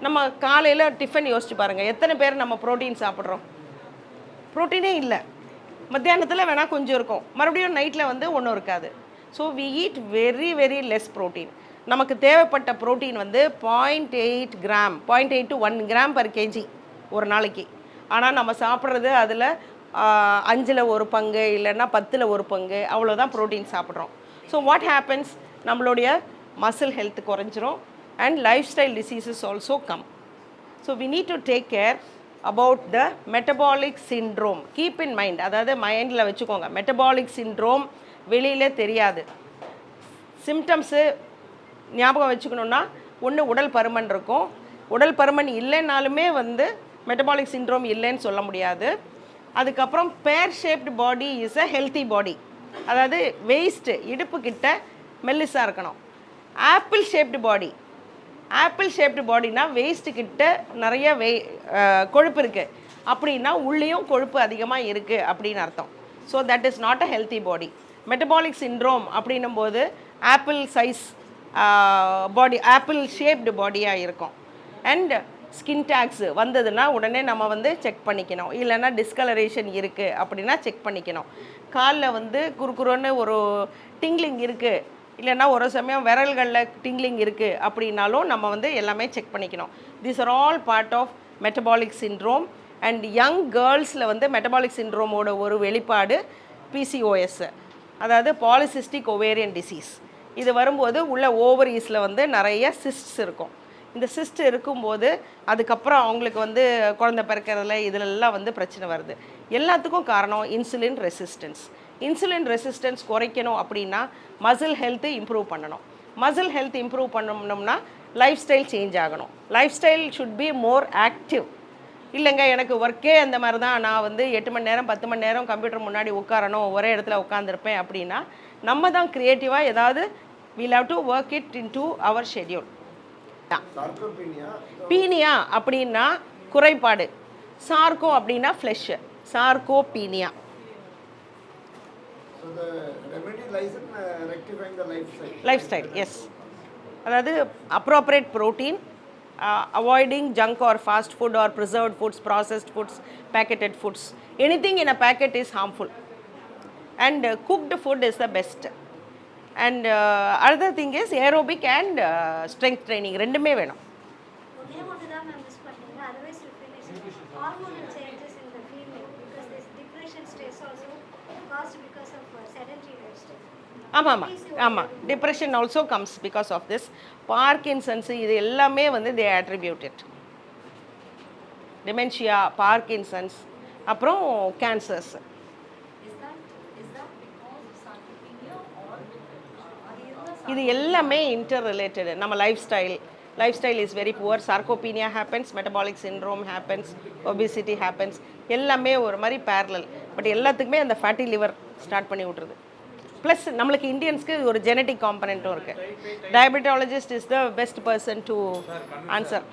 நம்ம காலையில் டிஃபன் யோசிச்சு பாருங்கள், எத்தனை பேர் நம்ம ப்ரோட்டீன் சாப்பிட்றோம்? ப்ரோட்டீனே இல்லை. மத்தியானத்தில் வேணால் கொஞ்சம் இருக்கும், மறுபடியும் நைட்டில் வந்து ஒன்றும் இருக்காது. So we eat very very less protein. நமக்கு தேவைப்பட்ட ப்ரோட்டீன் வந்து 0.8 gram, 0.8 to 1 gram per kg ஒரு நாளைக்கு. ஆனால் நம்ம சாப்பிட்றது அதில் 5ல் 1 பங்கு, இல்லைன்னா 10ல் 1 பங்கு, அவ்வளோதான் ப்ரோட்டீன் சாப்பிட்றோம். ஸோ வாட் ஹேப்பன்ஸ், நம்மளுடைய மசில் ஹெல்த் குறைஞ்சிரும் and lifestyle diseases also come. So we need to take care about the metabolic syndrome. Keep in mind, அதாவது மைண்டில் வச்சுக்கோங்க, மெட்டபாலிக் சிண்ட்ரோம் வெளியில் தெரியாது. சிம்டம்ஸு ஞாபகம் வச்சுக்கணுன்னா, ஒன்று உடல் பருமன் இருக்கும். உடல் பருமன் இல்லைனாலுமே வந்து மெட்டபாலிக் சிண்ட்ரோம் இல்லைன்னு சொல்ல முடியாது. அதுக்கப்புறம் பேர் shaped body is a healthy பாடி, அதாவது வெயிஸ்ட்டு இடுப்பு கிட்ட மெல்லிஸாக இருக்கணும். ஆப்பிள் ஷேப்டு பாடி, ஆப்பிள் ஷேப்டு பாடினா வெயிஸ்ட்டு கிட்ட நிறைய கொழுப்பு இருக்குது அப்படின்னா உள்ளேயும் கொழுப்பு அதிகமாக இருக்குது அப்படின்னு அர்த்தம். So that is not a healthy body. Metabolic syndrome அப்படின்னும் போது ஆப்பிள் சைஸ் பாடி, ஆப்பிள் ஷேப்டு பாடியாக இருக்கும். அண்ட் ஸ்கின் டேக்ஸ் வந்ததுன்னா உடனே நம்ம வந்து செக் பண்ணிக்கணும். இல்லைன்னா டிஸ்கலரேஷன் இருக்குது அப்படின்னா செக் பண்ணிக்கணும். காலில் வந்து குறுக்குறுன்னு ஒரு டிங்லிங் இருக்குது, இல்லைன்னா ஒரு சமயம் விரல்களில் டிங்லிங் இருக்குது அப்படின்னாலும் நம்ம வந்து எல்லாமே செக் பண்ணிக்கணும். These are all part of metabolic syndrome. And young கேர்ள்ஸில் வந்து மெட்டபாலிக் சிண்ட்ரோமோட ஒரு வெளிப்பாடு PCOS, அதாவது பாலிசிஸ்டிக் ஒவேரியன் டிசீஸ். இது வரும்போது உள்ள ஓவரீஸில் வந்து நிறைய சிஸ்ட்ஸ் இருக்கும். இந்த சிஸ்ட் இருக்கும்போது அதுக்கப்புறம் அவங்களுக்கு வந்து குழந்தை பிறக்கிறதுல இதிலெல்லாம் வந்து பிரச்சனை வருது. எல்லாத்துக்கும் காரணம் இன்சுலின் ரெசிஸ்டன்ஸ். இன்சுலின் ரெசிஸ்டன்ஸ் குறைக்கணும் அப்படின்னா மசில் ஹெல்த்து இம்ப்ரூவ் பண்ணணும். மசில் ஹெல்த் இம்ப்ரூவ் பண்ணணும்னா லைஃப் ஸ்டைல் சேஞ்ச் ஆகணும். Life style should be more active. இல்லைங்க எனக்கு ஒர்க்கே அந்த மாதிரி தான், நான் வந்து 8 மணி நேரம் 10 மணி நேரம் கம்ப்யூட்டர் முன்னாடி உட்காரணும், ஒரே இடத்துல உட்காந்துருப்பேன் அப்படின்னா நம்ம தான் க்ரியேட்டிவாக ஏதாவது we'll have to work it into our schedule. Peenya அப்படின்னா குறைபாடு, சார்கோ அப்படின்னா flesh, sarcopenia. So the remedy lies in rectifying the lifestyle. Life style, yes. அதாவது appropriate protein, avoiding junk or fast food or preserved foods, processed foods, packeted foods. Anything in a packet is harmful and cooked food is the best. And other thing is aerobic and strength training ரெண்டுமே வேணும். ஒரே ஒன்று தான் ma'am miss பண்ணுறீங்க. Otherwise you finish hormonal changes in the female because this depression stress also caused because of sedentary life style. ஆமாம் depression also comes because of this. Parkinson's இது எல்லாமே வந்து தே அட்ரிபியூட்டட். டிமென்ஷியா, பார்க்கின்சன்ஸ், அப்புறம் cancers. இது எல்லாமே inter related. நம்ம life style is very poor. Sarcopenia happens, metabolic syndrome happens, obesity happens, எல்லாமே ஒரு மாதிரி பேரலல். பட் எல்லாத்துக்குமே அந்த ஃபேட்டி லிவர் ஸ்டார்ட் பண்ணி விட்ருது. ப்ளஸ் நம்மளுக்கு இந்தியன்ஸ்க்கு ஒரு ஜெனட்டிக் காம்பனண்ட்டும் இருக்குது. Diabetologist is the best person to answer.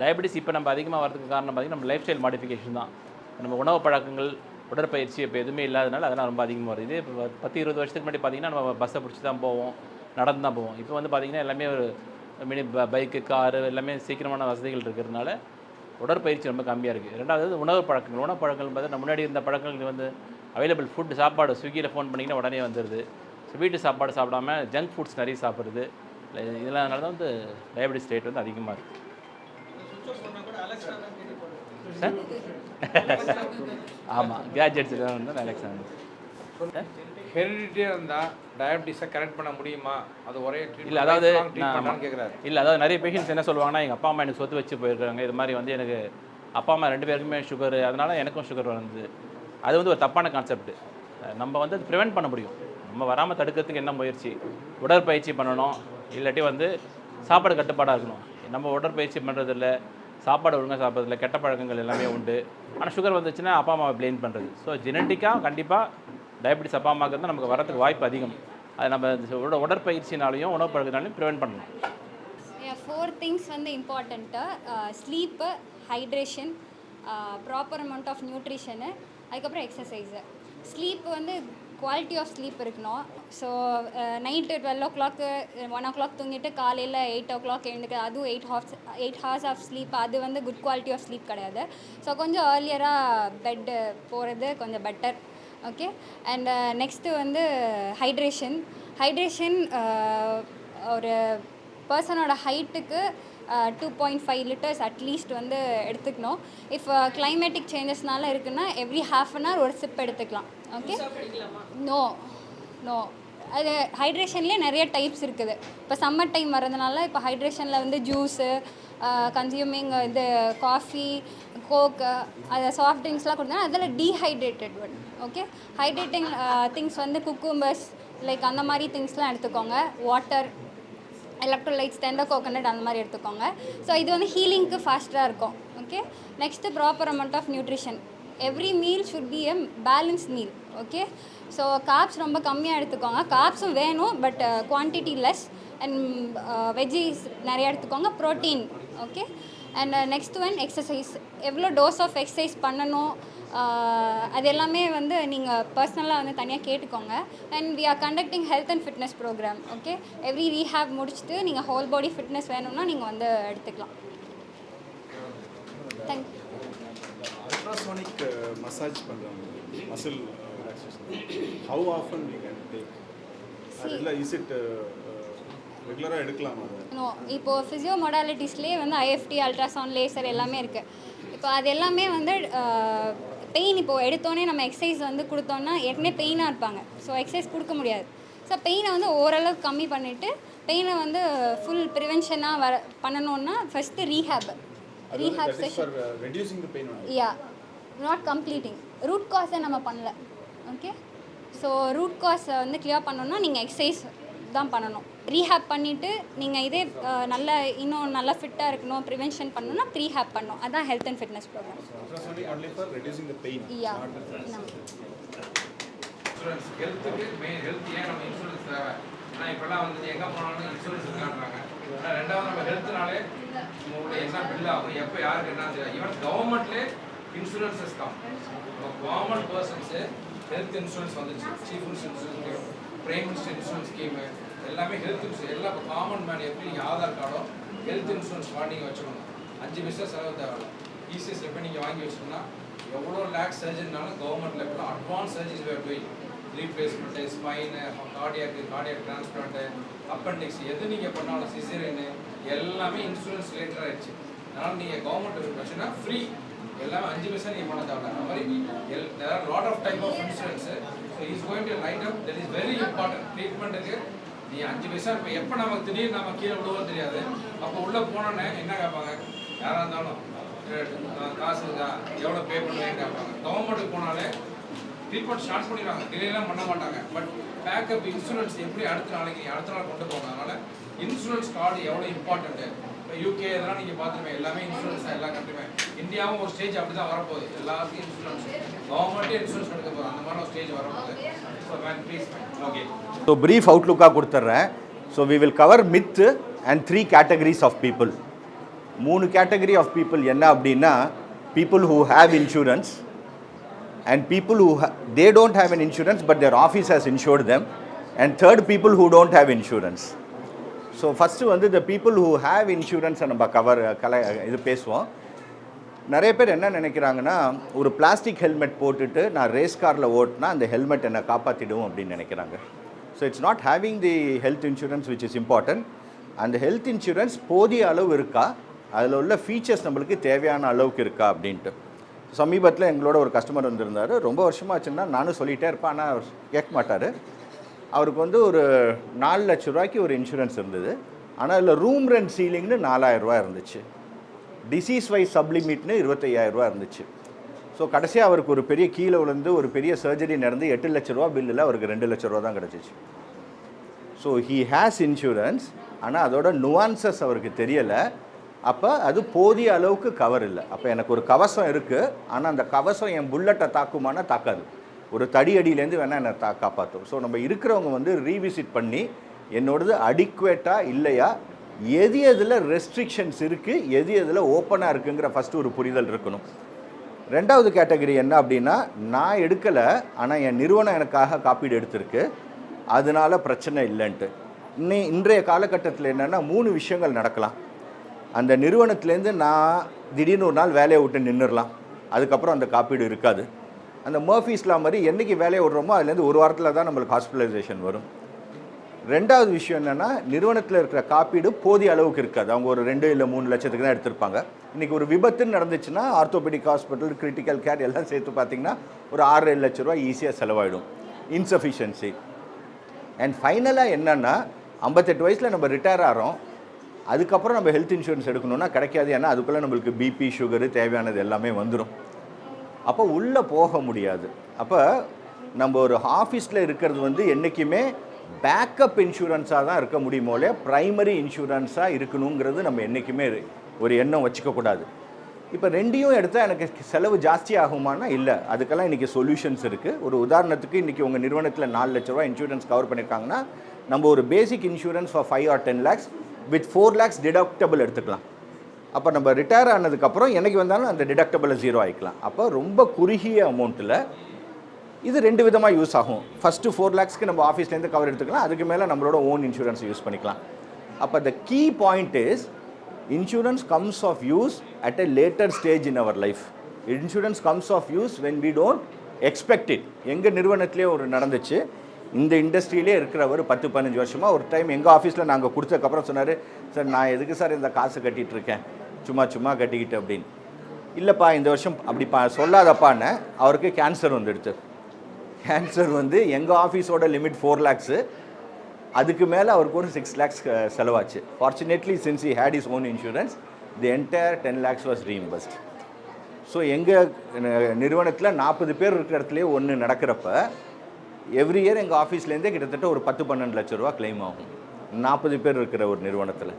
Diabetes இப்போ நம்ம அதிகமாக வரதுக்கு காரணம் பார்த்திங்கன்னா நம்ம லைஃப் ஸ்டைல் மாடிஃபிகேஷன் தான். நம்ம உணவு பழக்கங்கள், உடற்பயிற்சி இப்போ எதுவுமே இல்லாதனால அதெல்லாம் ரொம்ப அதிகமாக வருது. இதே இப்போ 10-20 வருஷத்துக்கு முன்னாடி பார்த்திங்கன்னா நம்ம பஸ்ஸை பிடிச்சி தான் போவோம், நடந்து தான் போவோம். இப்போ வந்து பார்த்திங்கன்னா எல்லாமே ஒரு மினி பைக்கு, காரு எல்லாமே சீக்கிரமான வசதிகள் இருக்கிறதுனால உடற்பயிற்சி ரொம்ப கம்மியாக இருக்குது. ரெண்டாவது உணவு பழக்கங்கள் பார்த்தா முன்னாடி இருந்த பழக்கங்கள் வந்து அவைலபிள் ஃபுட், சாப்பாடு ஸ்விக்கியில் ஃபோன் பண்ணிங்கன்னா உடனே வந்துடுது. ஸோ வீட்டு சாப்பாடு சாப்பிடாம ஜங்க் ஃபுட்ஸ் நிறைய சாப்பிட்றது, இதனால தான் வந்து டயபெட்டிஸ் ரேட் வந்து அதிகமாக இருக்குது. சார் ஆமாம், கேட்ஜெட்ஸ் வந்து அலெக்ஸா. ஹெரிடிட்டியாக இருந்தால் டயபிட்டிஸை கரெக்ட் பண்ண முடியுமா? அது ஒரே இல்லை, அதாவது கேட்குறாரு. இல்லை, அதாவது நிறைய பேஷண்ட்ஸ் என்ன சொல்லுவாங்கன்னா, எங்கள் அப்பா அம்மா எனக்கு சொத்து வச்சு போயிருக்காங்க, இது மாதிரி வந்து எனக்கு அப்பா அம்மா 2 பேருக்குமே சுகரு, அதனால் எனக்கும் சுகர் வந்து அது வந்து ஒரு தப்பான கான்செப்ட். நம்ம வந்து அது ப்ரிவெண்ட் பண்ண முடியும். நம்ம வராமல் தடுக்கிறதுக்கு என்ன முயற்சி? உடற்பயிற்சி பண்ணணும், இல்லாட்டி வந்து சாப்பாடு கட்டுப்பாடாக இருக்கணும். நம்ம உடற்பயிற்சி பண்ணுறதில்ல, சாப்பாடு ஒழுங்காக சாப்பிட்றதில்ல, கெட்ட பழக்கங்கள் எல்லாமே உண்டு. ஆனால் சுகர் வந்துச்சுன்னா அப்பா அம்மாவை ப்ளேம் பண்ணுறது. ஸோ ஜெனட்டிக்காக கண்டிப்பாக டயபெட்டிஸ் அப்பா அம்மாவுக்கு இருந்தால் நமக்கு வரதுக்கு வாய்ப்பு அதிகம். அது நம்ம உடற்பயிற்சினாலையும் உணவு பழக்கத்தினாலையும் ப்ரிவெண்ட் பண்ணணும். 4 திங்ஸ் வந்து important: sleep, hydration, proper amount of nutrition, அதுக்கப்புறம் எக்ஸசைஸு. ஸ்லீப் வந்து குவாலிட்டி ஆஃப் ஸ்லீப் இருக்கணும். ஸோ நைட்டு 12 o'clock 1 o'clock தூங்கிட்டு காலையில் 8 o'clock எழுந்துக்கு, அதுவும் 8 hours ஆஃப் ஸ்லீப், அது வந்து குட் குவாலிட்டி ஆஃப் ஸ்லீப் கிடையாது. ஸோ கொஞ்சம் ஏர்லியராக பெட்டு போகிறது கொஞ்சம் பெட்டர். ஓகே. அண்ட் நெக்ஸ்ட்டு வந்து ஹைட்ரேஷன். ஒரு பர்சனோட ஹைட்டுக்கு 2.5 liters அட்லீஸ்ட் வந்து எடுத்துக்கணும். இஃப் கிளைமேட்டிக் சேஞ்சஸ்னால இருக்குன்னா எவ்ரி ஹாஃப் அன் ஹவர் ஒரு சிப் எடுத்துக்கலாம். ஓகே. நோ அது ஹைட்ரேஷன்லேயே நிறைய டைப்ஸ் இருக்குது. இப்போ சம்மர் டைம் வரதுனால இப்போ ஹைட்ரேஷனில் வந்து ஜூஸு, கன்சியூமிங் இது காஃபி, கோக்கு, அது சாஃப்ட் ட்ரிங்க்ஸ்லாம் கொடுத்தா அதில் dehydrated one. Okay. Hydrating things வந்து குக்கும்பர்ஸ் லைக் அந்த மாதிரி திங்ஸ்லாம் எடுத்துக்கோங்க. வாட்டர், எலக்ட்ரோலைட்ஸ், டெண்டர் கோகனட் அந்த மாதிரி எடுத்துக்கோங்க. ஸோ இது வந்து ஹீலிங்க்கு ஃபாஸ்ட்டாக இருக்கும். Okay. Next proper amount of nutrition. Every meal should be a balance meal. Okay. So carbs ரொம்ப கம்மியாக எடுத்துக்கோங்க. கார்ப்ஸும் வேணும், but quantity less. And veggies நிறையா எடுத்துக்கோங்க. Protein. Okay. And next one exercise. எவ்வளோ டோஸ் ஆஃப் எக்ஸசைஸ் பண்ணணும் அது எல்லாமே வந்து நீங்கள் பர்சனலாக வந்து தனியாக கேட்டுக்கோங்க. And we are conducting health and fitness program. Okay. Every rehab முடிச்சுட்டு நீங்கள் ஹோல் பாடி ஃபிட்னஸ் வேணும்னா நீங்கள் வந்து எடுத்துக்கலாம். தேங்க்யூ. அல்ட்ராசோனிக் மசாஜ் பண்ணுறாங்க, muscle relaxation. How often we can take? அதில் இஸ் இட் ரெகுலராக எடுக்கலாமா? நோ. இப்போது ஃபிசியோ மொடாலிட்டிஸ்லேயே வந்து ஐஎஃப்டி, அல்ட்ராசவுண்ட், லேசர் எல்லாமே இருக்குது. இப்போ அது எல்லாமே வந்து பெயின், இப்போது எடுத்தோடனே நம்ம எக்ஸசைஸ் வந்து கொடுத்தோன்னா ஏற்கனவே பெயினாக இருப்பாங்க. ஸோ எக்ஸசைஸ் கொடுக்க முடியாது. ஸோ பெயினை வந்து ஓரளவுக்கு கம்மி பண்ணிவிட்டு பெயினை வந்து ஃபுல் ப்ரிவென்ஷனாக பண்ணணுன்னா first rehab session. Yeah, not completing. Root காஸை நம்ம பண்ணல. ஓகே. ஸோ ரூட் காஸை வந்து கிளியர் பண்ணணுன்னா நீங்கள் எக்ஸசைஸ் தான் பண்ணணும். ரீஹேப் பண்ணிவிட்டு நீங்கள் இதே இன்னும் நல்லா ஃபிட்டாக இருக்கணும், ப்ரிவென்ஷன் பண்ணணும்னா ரீஹேப் பண்ணணும். அதான் ஹெல்த் அண்ட் ஃபிட்னஸ் ப்ரோக்ராம். யா. ஹெல்த்துக்கு மெயின் ஹெல்த் ஏன் நம்ம இன்சூரன்ஸ் தேவை? ஏன்னா இப்போல்லாம் வந்து எங்கே போனாலும் இன்சூரன்ஸ் இருக்கான்றாங்க. ரெண்டாவது நம்ம ஹெல்த்னாலே உங்களுடைய என்ன பில் ஆகும், எப்போ யாருக்கு என்ன தெரியாது. ஈவன் கவர்மெண்ட்லேயே insurances come. Common persons health insurance வந்துச்சு, chief insurance, prime minister insurance scheme எல்லாமே ஹெல்த் இன்சூரன்ஸ் எல்லாம் இப்போ காமன் மேன் எப்படி நீங்கள் ஆதார் கார்டோ ஹெல்த் இன்சூரன்ஸ் நீங்கள் வச்சுக்கணும். 5 பைசா செலவு தேவை. இசிஎஸ் எப்போ நீங்கள் வாங்கி வச்சிங்கன்னா எவ்வளோ லேக்ஸ் சர்ஜரினாலும் கவர்மெண்ட்டில் இப்போ advance surgeries were doing. Replacement, spine, cardiac transplant, appendix எது நீங்கள் பண்ணாலும் சிசேரியனு எல்லாமே இன்சூரன்ஸ் ரிலேட்டடாக ஆயிடுச்சு. அதனால் நீங்கள் கவர்மெண்ட் வச்சுன்னா ஃப்ரீ எல்லாமே 5 பைசா நீங்கள் பண்ண தேவை. அந்த மாதிரி there are lot of type of insurance. So he is going to write up, that is very important. ட்ரீட்மெண்ட்டுக்கு நீ 5 பைசா இப்போ எப்போ நமக்கு திடீர்னு நம்ம கீழே விடுவோம் தெரியாது. அப்போ உள்ளே போனோன்னே என்ன கேட்பாங்க, யாராக இருந்தாலும் காசு இருக்கா, எவ்வளோ பே பண்ணுவேன்னு கேட்பாங்க. கவர்மெண்ட்டுக்கு போனாலே ட்ரீட்மெண்ட் ஸ்டார்ட் பண்ணிடுவாங்க, டிலேலாம் பண்ண மாட்டாங்க. பட் பேக்கப் இன்சூரன்ஸ் எப்படி அடுத்த நாள் கொண்டு போவாங்க. அதனால் இன்சூரன்ஸ் கார்டு எவ்வளோ இம்பார்ட்டன்ட்டு. இப்போ யூகே இதெல்லாம் நீங்கள் பார்த்துருப்பேன், எல்லாமே இன்சூரன்ஸ் எல்லா கண்ட்ரியுமே. இந்தியாவும் ஒரு ஸ்டேஜ் அப்படி தான் வரப்போகுது. எல்லாத்துக்கும் இன்சூரன்ஸ் கவர்மெண்ட்டே இன்சூரன்ஸ் எடுக்க போகுது. அந்த மாதிரி ஒரு ஸ்டேஜ் வரப்போகுது. So man please okay. So brief அவுட்லுக்காக கொடுத்துட்றேன். So we will cover myth and 3 categories of people. 3 category of people என்ன அப்படின்னா, people who have insurance and people who they don't have an insurance but their office has insured them, and third people who don't have insurance. So first வந்து the people who have insurance நம்ம இது பேசுவோம். நிறைய பேர் என்ன நினைக்கிறாங்கன்னா, ஒரு plastic helmet போட்டுட்டு நான் ரேஸ் காரில் ஓட்டினா அந்த ஹெல்மெட் என்னை காப்பாற்றிடும் அப்படின்னு நினைக்கிறாங்க. So it's not having the health insurance which is important. அந்த ஹெல்த் இன்சூரன்ஸ் போதிய அளவு இருக்கா, அதில் உள்ள ஃபீச்சர்ஸ் நம்மளுக்கு தேவையான அளவுக்கு இருக்கா அப்படின்ட்டு. சமீபத்தில் எங்களோட ஒரு கஸ்டமர் வந்திருந்தார். ரொம்ப வருஷமாக ஆச்சுன்னா நானும் சொல்லிகிட்டே இருப்பேன், ஆனால் அவர் கேட்க மாட்டார். அவருக்கு வந்து ஒரு 4 லட்ச ரூபாய்க்கு ஒரு இன்சூரன்ஸ் இருந்தது. ஆனால் அதில் ரூம் ரெண்ட் சீலிங்னு 4000 ரூபா இருந்துச்சு, டிசீஸ் வைஸ் சப்லிமிட்னு 25000 ரூபா இருந்துச்சு. ஸோ கடைசியாக அவருக்கு ஒரு பெரிய கீழே விழுந்து ஒரு பெரிய சர்ஜரி நடந்து 8 லட்ச ரூபா பில்லில் அவருக்கு 2 லட்ச ரூபா தான் கிடச்சிச்சு. ஸோ ஹீ ஹேஸ் இன்சூரன்ஸ், ஆனால் அதோட நுவான்சஸ் அவருக்கு தெரியலை. அப்போ அது போதிய அளவுக்கு கவர் இல்லை. அப்போ எனக்கு ஒரு கவசம் இருக்குது, ஆனால் அந்த கவசம் என் புல்லட்டை தாக்குமானா தாக்காது, ஒரு தடி அடியிலேருந்து வேணால் என்னை காப்பாற்றும். ஸோ நம்ம இருக்கிறவங்க வந்து ரீவிசிட் பண்ணி என்னோடது அடிக்குவேட்டாக இல்லையா, எது எதில் ரெஸ்ட்ரிக்ஷன்ஸ் இருக்குது, எது எதில் ஓப்பனாக இருக்குங்கிற ஃபஸ்ட்டு ஒரு புரிதல் இருக்கணும். 2வது கேட்டகரி என்ன அப்படின்னா, நான் எடுக்கலை ஆனால் என் நிறுவனம் எனக்காக காப்பீடு எடுத்திருக்கு, அதனால பிரச்சனை இல்லைன்ட்டு. இன்றைய காலகட்டத்தில் என்னென்னா 3 விஷயங்கள் நடக்கலாம். அந்த நிறுவனத்துலேருந்து நான் திடீர்னு ஒரு நாள் வேலையை விட்டு நின்றுடலாம், அதுக்கப்புறம் அந்த காப்பீடு இருக்காது. அந்த மர்ஃபீஸ்லா மாதிரி என்றைக்கு வேலையை விடுறோமோ அதுலேருந்து ஒரு வாரத்தில் தான் நம்மளுக்கு ஹாஸ்பிட்டலைசேஷன் வரும். 2வது விஷயம் என்னென்னா, நிறுவனத்தில் இருக்கிற காப்பீடு போதிய அளவுக்கு இருக்காது. அவங்க ஒரு 2 இல்லை 3 லட்சத்துக்கு தான் எடுத்திருப்பாங்க. இன்றைக்கி ஒரு விபத்துன்னு நடந்துச்சுன்னா ஆர்த்தோபெடிக் ஹாஸ்பிட்டல், கிரிட்டிக்கல் கேர் எல்லாம் சேர்த்து பார்த்திங்கன்னா ஒரு 6-7 லட்ச ரூபா ஈஸியாக செலவாயிடும். இன்சஃபிஷியன்சி. அண்ட் ஃபைனலாக என்னென்னா, 58 வயசில் நம்ம ரிட்டையர் ஆகிறோம், அதுக்கப்புறம் நம்ம ஹெல்த் இன்சூரன்ஸ் எடுக்கணும்னா கிடைக்காது. ஏன்னா அதுக்குள்ளே நம்மளுக்கு பிபி, சுகரு தேவையானது எல்லாமே வந்துடும். அப்போ உள்ளே போக முடியாது. அப்போ நம்ம ஒரு ஆஃபீஸில் இருக்கிறது வந்து என்றைக்குமே பேக்கப் இன்சூரன்ஸாக தான் இருக்க முடியுமோலே ப்ரைமரி இன்சூரன்ஸாக இருக்கணுங்கிறது நம்ம என்றைக்குமே ஒரு எண்ணம் வச்சுக்கக்கூடாது. இப்போ 2யும் எடுத்தால் எனக்கு செலவு ஜாஸ்தி ஆகுமானா இல்லை, அதுக்கெல்லாம் இன்றைக்கி சொல்யூஷன்ஸ் இருக்குது. ஒரு உதாரணத்துக்கு இன்றைக்கி உங்கள் நிறுவனத்தில் 4 லட்ச ரூபா இன்சூரன்ஸ் கவர் பண்ணியிருக்காங்கன்னா, நம்ம ஒரு basic insurance for 5 or 10 lakhs with 4 lakhs deductible எடுத்துக்கலாம். அப்போ நம்ம ரிட்டையர் ஆனதுக்கப்புறம் என்னைக்கு வந்தாலும் அந்த டிடக்டபிளை 0 ஆகிக்கலாம். அப்போ ரொம்ப குறுகிய அமௌண்ட்டில் இது 2 விதமாக யூஸ் ஆகும். ஃபஸ்ட்டு 4 lakhsக்கு நம்ம ஆஃபீஸ்லேருந்து கவர் எடுத்துக்கலாம், அதுக்கு மேலே நம்மளோட ஓன் இன்சூரன்ஸ் யூஸ் பண்ணிக்கலாம். அப்போ the key point is, insurance comes of use at a later stage in our life. Insurance comes of use when we don't expect it. எங்கள் நிறுவனத்திலே ஒரு நடந்துச்சு. இந்த இண்டஸ்ட்ரியிலே இருக்கிறவர் 10-15 வருஷமாக ஒரு டைம் எங்கள் ஆஃபீஸில் நாங்கள் கொடுத்ததுக்கப்புறம் சொன்னார், சார் நான் எதுக்கு சார் இந்த காசு கட்டிகிட்டு இருக்கேன், சும்மா கட்டிக்கிட்டு அப்படின்னு. இல்லைப்பா இந்த வருஷம் அப்படி சொல்லாதப்பான்னு. அவருக்கு கேன்சர் வந்துடுச்சு. கேன்சர் வந்து எங்கள் ஆஃபீஸோட லிமிட் 4 lakhs, அதுக்கு மேலே அவருக்கு ஒரு 6 lakhs செலவாச்சு. Fortunately since he had his own insurance, the entire 10 lakhs was reimbursed. So எங்கள் நிறுவனத்தில் 40 பேர் இருக்கிற இடத்துலேயே ஒன்று நடக்கிறப்ப எவ்ரி இயர் எங்கள் ஆஃபீஸ்லேருந்தே கிட்டத்தட்ட ஒரு 10-12 லட்ச ரூபா கிளைம் ஆகும் 40 பேர் இருக்கிற ஒரு நிறுவனத்தில்.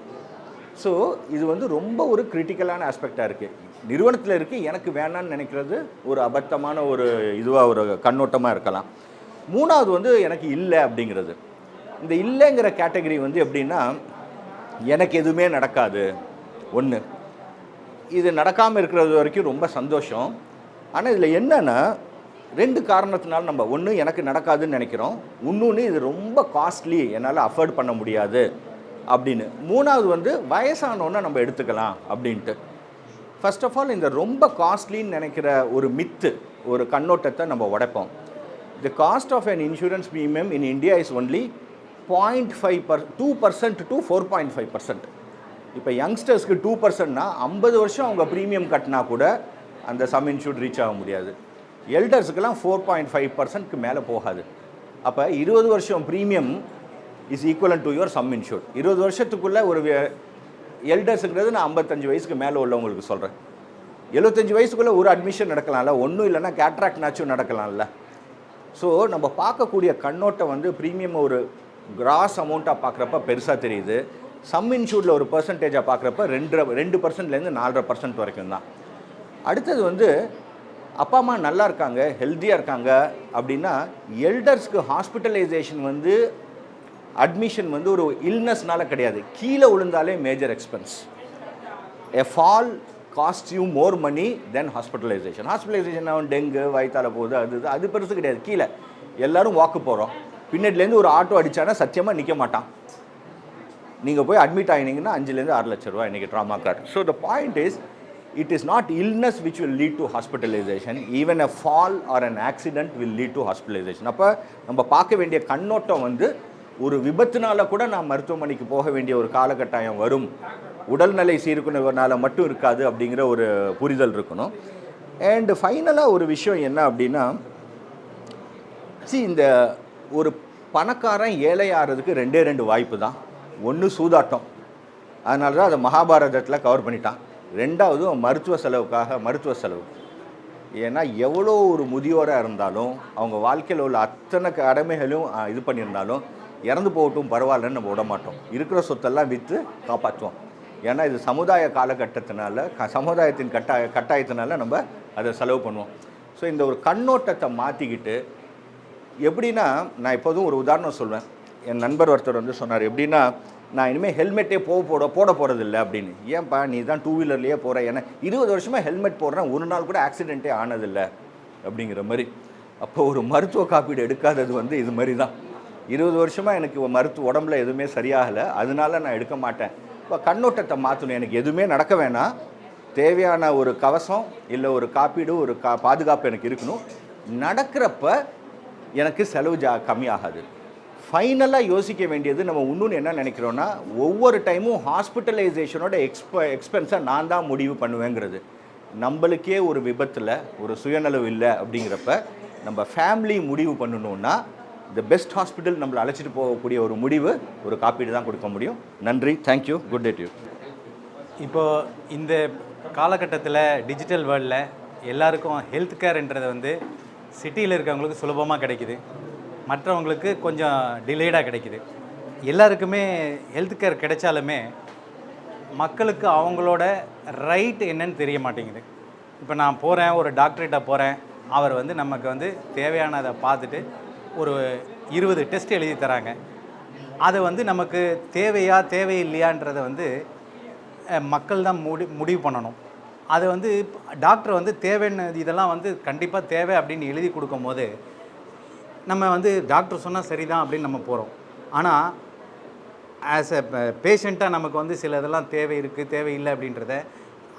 ஸோ இது வந்து ரொம்ப ஒரு கிரிட்டிக்கலான ஆஸ்பெக்டாக இருக்குது. நிறுவனத்தில் இருக்குது, எனக்கு வேணான்னு நினைக்கிறது ஒரு அபத்தமான ஒரு இதுவாக ஒரு கண்ணோட்டமாக இருக்கலாம். 3வது வந்து எனக்கு இல்லை அப்படிங்கிறது. இந்த இல்லைங்கிற கேட்டகரி வந்து எப்படின்னா, எனக்கு எதுவுமே நடக்காது. 1 இது நடக்காமல் இருக்கிறது வரைக்கும் ரொம்ப சந்தோஷம். ஆனால் இதில் என்னென்னா 2 காரணத்தினால நம்ம ஒன்று எனக்கு நடக்காதுன்னு நினைக்கிறோம், இன்னொன்று இது ரொம்ப காஸ்ட்லி என்னால் அஃபோர்ட் பண்ண முடியாது அப்படின்னு, 3வது வந்து வயசானோன்னா நம்ம எடுத்துக்கலாம் அப்படின்ட்டு. ஃபர்ஸ்ட் ஆஃப் ஆல் இந்த ரொம்ப காஸ்ட்லின்னு நினைக்கிற ஒரு மித்து, ஒரு கண்ணோட்டத்தை நம்ம உடைப்போம். The cost of an insurance premium in India is only 2% to 4.5%. இப்போ யங்ஸ்டர்ஸ்க்கு 2%னா 50 வருஷம் அவங்க ப்ரீமியம் கட்டினா கூட அந்த சம் இன்சூர்ட் ரீச் ஆக முடியாது. எல்டர்ஸுக்கெல்லாம் 4.5%க்கு மேலே போகாது. அப்போ 20 வருஷம் premium is equivalent to your sum insured. 20 வருஷத்துக்குள்ளே ஒரு எல்டர்ஸுங்கிறது நான் 55 வயசுக்கு மேலே உள்ளவங்களுக்கு சொல்கிறேன். 75 வயசுக்குள்ளே ஒரு அட்மிஷன் நடக்கலாம்ல, ஒன்றும் இல்லைன்னா கேட்ராக்ட்னாச்சும் நடக்கலாம்ல. ஸோ நம்ம பார்க்கக்கூடிய கண்ணோட்டம் வந்து ப்ரீமியம் ஒரு கிராஸ் அமௌண்ட்டாக பார்க்குறப்ப பெருசாக தெரியுது, சம் இன்சூர்டில் ஒரு பர்சன்டேஜாக பார்க்குறப்ப 2% 4% வரைக்கும் தான். அடுத்தது வந்து அப்பா அம்மா நல்லா இருக்காங்க, ஹெல்த்தியாக இருக்காங்க அப்படின்னா எல்டர்ஸ்க்கு ஹாஸ்பிட்டலைசேஷன் வந்து அட்மிஷன் வந்து ஒரு இல்னஸ்னால கிடையாது, கீழே விழுந்தாலே major expense. A fall cost you more money than hospitalization. Hospitalization அவன் டெங்கு வயிற்றால போகுது, அது பெருசு கிடையாது. கீழே எல்லோரும் வாக்கு போகிறோம், பின்னாடிலேருந்து ஒரு ஆட்டோ அடித்தானா சத்தியமாக நிற்க மாட்டான். நீங்கள் போய் அட்மிட் ஆகினீங்கன்னா 5-6 லட்ச ரூபா இன்றைக்கி drama card. So the point is, it is not illness which will lead to hospitalization, even a fall or an accident will lead to hospitalization. அப்போ நம்ம பார்க்க வேண்டிய கண்ணோட்டம் வந்து ஒரு விபத்துனால கூட நான் மருத்துவமனைக்கு போக வேண்டிய ஒரு காலகட்டாயம் வரும், உடல்நிலை சீர்குலைவனால மட்டும் இருக்காது அப்படிங்கிற ஒரு புரிதல் இருக்கணும். அண்ட் ஃபைனலாக ஒரு விஷயம் என்ன அப்படின்னா, இந்த ஒரு பணக்காரன் ஏழை ஆகிறதுக்கு 2 வாய்ப்பு தான். ஒன்று சூதாட்டம், அதனால தான் அதை மகாபாரதத்தில் கவர் பண்ணிட்டான். 2வது மருத்துவ செலவு. ஏன்னா எவ்வளோ ஒரு முதியோராக இருந்தாலும் அவங்க வாழ்க்கையில் உள்ள அத்தனை கடமைகளும் இது பண்ணியிருந்தாலும் இறந்து போகட்டும் பரவாயில்லன்னு நம்ம விட மாட்டோம், இருக்கிற சொத்தெல்லாம் விற்று காப்பாற்றுவோம். ஏன்னா இது சமுதாய காலகட்டத்தினால, சமுதாயத்தின் கட்டாயத்தினால நம்ம அதை செலவு பண்ணுவோம். ஸோ இந்த ஒரு கண்ணோட்டத்தை மாற்றிக்கிட்டு, எப்படின்னா நான் எப்போதும் ஒரு உதாரணம் சொல்வேன். என் நண்பர் ஒருத்தர் வந்து சொன்னார், எப்படின்னா நான் இனிமேல் ஹெல்மெட்டே போட போகிறதில்ல அப்படின்னு. ஏன்ப்பா நீ தான் 2 வீலர்லேயே போகிற, ஏன்னா 20 வருஷமாக ஹெல்மெட் போடுறேன், ஒரு நாள் கூட ஆக்சிடெண்ட்டே ஆனதில்லை அப்படிங்கிற மாதிரி. அப்போ ஒரு மருத்துவ காப்பீடு எடுக்காதது வந்து இது மாதிரி தான். 20 வருஷமாக எனக்கு உடம்புல எதுவுமே சரியாகலை, அதனால நான் எடுக்க மாட்டேன். இப்போ கண்ணோட்டத்தை மாற்றணும், எனக்கு எதுவுமே நடக்க வேணாம், தேவையான ஒரு கவசம் இல்லை ஒரு காப்பீடு ஒரு பாதுகாப்பு எனக்கு இருக்கணும், நடக்கிறப்ப எனக்கு செலவு கம்மியாகாது. ஃபைனலாக யோசிக்க வேண்டியது நம்ம இன்னொன்று என்ன நினைக்கிறோன்னா, ஒவ்வொரு டைமும் ஹாஸ்பிட்டலைசேஷனோட எக்ஸ்பென்ஸை நான் தான் முடிவு பண்ணுவேங்கிறது. நம்மளுக்கே ஒரு விபத்தில் ஒரு சுயநலவு இல்லை அப்படிங்கிறப்ப நம்ம ஃபேமிலி முடிவு பண்ணணுன்னா த பெஸ்ட் ஹாஸ்பிட்டல் நம்மளை அழைச்சிட்டு போகக்கூடிய ஒரு முடிவு ஒரு காப்பீடு தான் கொடுக்க முடியும். நன்றி, thank you, good day to you. இப்போது இந்த காலகட்டத்தில் டிஜிட்டல் வேர்ல்டில் எல்லாருக்கும் ஹெல்த் கேர்ன்றது வந்து சிட்டியில் இருக்கவங்களுக்கு சுலபமாக கிடைக்குது, மற்றவங்களுக்கு கொஞ்சம் டிலேடாக கிடைக்குது. எல்லாருக்குமே ஹெல்த் கேர் கிடைச்சாலுமே மக்களுக்கு அவங்களோட ரைட் என்னன்னு தெரிய மாட்டேங்குது. இப்போ நான் போகிறேன், ஒரு டாக்டர்கிட்ட போகிறேன், அவர் வந்து நமக்கு வந்து தேவையானதை பார்த்துட்டு ஒரு 20 டெஸ்ட் எழுதி தராங்க. அதை வந்து நமக்கு தேவையில்லையான்றதை வந்து மக்கள் தான் முடிவு பண்ணணும். அது வந்து டாக்டர் வந்து தேவைன்னு இதெல்லாம் வந்து கண்டிப்பாக தேவை அப்படின்னு எழுதி கொடுக்கும்போது நம்ம வந்து டாக்டர் சொன்னால் சரிதான் அப்படின்னு நம்ம போகிறோம். ஆனால் ஆஸ் எ பேஷண்ட்டாக நமக்கு வந்து சில இதெல்லாம் தேவை இருக்குது தேவையில்லை அப்படின்றத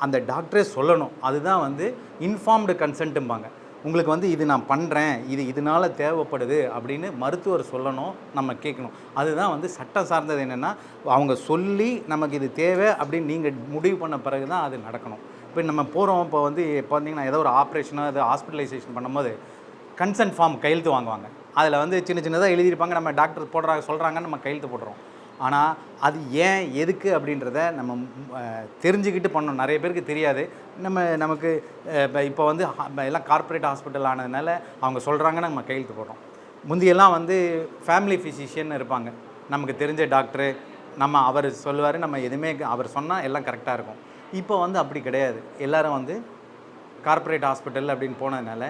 அந்த டாக்டரே சொல்லணும். அதுதான் வந்து இன்ஃபார்ம்டு கன்சென்ட்டும்பாங்க. உங்களுக்கு வந்து இது நான் பண்ணுறேன், இதனால் தேவைப்படுது அப்படின்னு மருத்துவர் சொல்லணும், நம்ம கேட்கணும். அதுதான் வந்து சட்டம் சார்ந்தது. என்னென்னா அவங்க சொல்லி நமக்கு இது தேவை அப்படின்னு நீங்கள் முடிவு பண்ண பிறகு தான் அது நடக்கணும். இப்போ நம்ம போகிறோம், இப்போ வந்து பார்த்தீங்கன்னா ஏதோ ஒரு ஆப்ரேஷனோ அது ஹாஸ்பிட்டலைசேஷன் பண்ணும்போது கன்சென்ட் ஃபார்ம் கையெழுத்து வாங்குவாங்க. அதில் வந்து சின்னதாக எழுதியிருப்பாங்க, நம்ம டாக்டர் சொல்கிறாங்கன்னு நம்ம கையெழுத்து போடுறோம். ஆனால் அது ஏன் எதுக்கு அப்படின்றத நம்ம தெரிஞ்சுக்கிட்டு பண்ணணும். நிறைய பேருக்கு தெரியாது. நமக்கு இப்போ வந்து எல்லாம் கார்ப்பரேட் ஹாஸ்பிட்டல் ஆனதுனால அவங்க சொல்கிறாங்கன்னு நம்ம கையெழுத்து போடுறோம். முந்தியெல்லாம் வந்து ஃபேமிலி ஃபிசிஷியன் இருப்பாங்க, நமக்கு தெரிஞ்ச டாக்டரு, அவர் சொல்லுவார், நம்ம எதுவுமே அவர் சொன்னால் எல்லாம் கரெக்டாக இருக்கும். இப்போ வந்து அப்படி கிடையாது. எல்லோரும் வந்து கார்ப்பரேட் ஹாஸ்பிட்டல் அப்படின்னு போனதுனால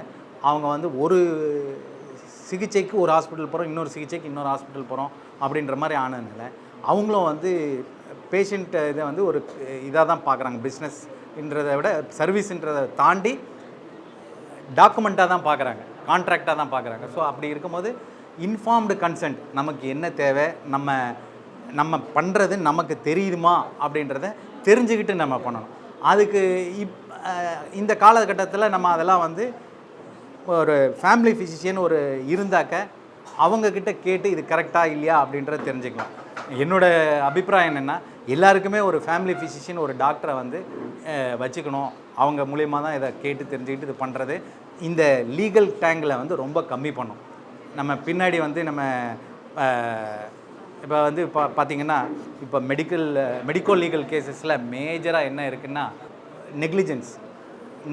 அவங்க வந்து ஒரு சிகிச்சைக்கு ஒரு ஹாஸ்பிட்டல் போகிறோம், இன்னொரு சிகிச்சைக்கு இன்னொரு ஹாஸ்பிட்டல் போகிறோம் அப்படின்ற மாதிரி ஆனதுனால அவங்களும் வந்து பேஷண்ட்டை இதை வந்து ஒரு இதாக தான் பார்க்குறாங்க. பிஸ்னஸ்ன்றதை விட சர்வீஸ்ன்றதை தாண்டி டாக்குமெண்ட்டாக தான் பார்க்குறாங்க, கான்ட்ராக்டாக தான் பார்க்குறாங்க. ஸோ அப்படி இருக்கும்போது இன்ஃபார்ம்டு கன்சென்ட், நமக்கு என்ன தேவை, நம்ம பண்ணுறது நமக்கு தெரியுமா அப்படின்றத தெரிஞ்சுக்கிட்டு நம்ம பண்ணணும். அதுக்கு இந்த காலகட்டத்தில் நம்ம அதெல்லாம் வந்து ஒரு ஃபேமிலி ஃபிசிஷியன் ஒரு இருந்தாக்க அவங்கக்கிட்ட கேட்டு இது கரெக்டாக இல்லையா அப்படின்றத தெரிஞ்சுக்கலாம். என்னோடய அபிப்பிராயம் என்னென்னா, எல்லாருக்குமே ஒரு ஃபேமிலி ஃபிசிஷியன் ஒரு டாக்டரை வந்து வச்சுக்கணும். அவங்க மூலியமாக தான் இதை கேட்டு தெரிஞ்சுக்கிட்டு இது பண்ணுறது இந்த லீகல் டேங்கில் வந்து ரொம்ப கம்மி பண்ணும். நம்ம பின்னாடி வந்து நம்ம இப்போ வந்து இப்போ பார்த்திங்கன்னா இப்போ மெடிக்கோ லீகல் கேசஸில் மேஜராக என்ன இருக்குன்னா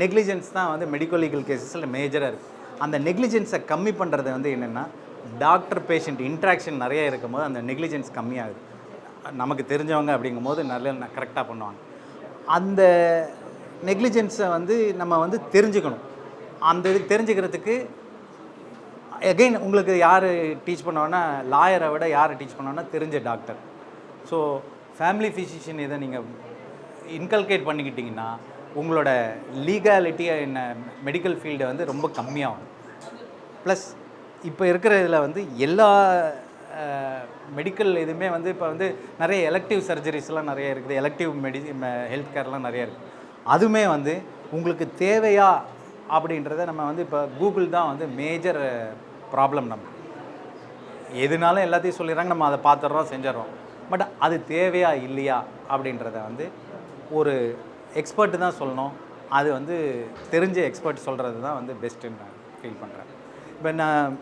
நெக்லிஜென்ஸ் தான் வந்து மெடிக்கோ லீகல் கேசஸில் மேஜராக இருக்குது. அந்த நெக்லிஜென்ஸை கம்மி பண்ணுறது வந்து என்னென்னா, டாக்டர் பேஷண்ட் இன்ட்ராக்ஷன் நிறைய இருக்கும்போது அந்த நெக்லிஜென்ஸ் கம்மியாகுது. நமக்கு தெரிஞ்சவங்க அப்படிங்கும்போது நல்ல கரெக்டாக பண்ணுவாங்க. அந்த நெக்லிஜென்ஸை வந்து நம்ம வந்து தெரிஞ்சுக்கணும். அந்த இது தெரிஞ்சுக்கிறதுக்கு எகெயின் உங்களுக்கு யார் டீச் பண்ணுவோன்னா, லாயரை விட யார் டீச் பண்ணுவோன்னா தெரிஞ்ச டாக்டர். ஸோ ஃபேமிலி ஃபிசிஷியன் இதை நீங்கள் இன்கல்கேட் பண்ணிக்கிட்டிங்கன்னா உங்களோட லீகாலிட்டியை என்ன மெடிக்கல் ஃபீல்டை வந்து ரொம்ப கம்மியாகும். ப்ளஸ் இப்போ இருக்கிற இதில் வந்து எல்லா மெடிக்கல் இதுவுமே வந்து இப்போ வந்து நிறைய எலக்டிவ் சர்ஜரிஸ்லாம் நிறைய இருக்குது, எலக்டிவ் ஹெல்த் கேர்லாம் நிறைய இருக்குது. அதுவுமே வந்து உங்களுக்கு தேவையா அப்படின்றத நம்ம வந்து இப்போ கூகுள் தான் வந்து மேஜர் ப்ராப்ளம். நம்ம எதுனாலும் எல்லாத்தையும் சொல்லிடுறாங்க, நம்ம அதை பார்த்துட்றோம், செஞ்சிடறோம். பட் அது தேவையா இல்லையா அப்படின்றத வந்து ஒரு எக்ஸ்பர்ட்டு தான் சொல்லணும். அது வந்து தெரிஞ்ச எக்ஸ்பர்ட் சொல்கிறது தான் வந்து பெஸ்ட்டுன்னு நான் ஃபீல் பண்ணுறேன். இப்போ நான்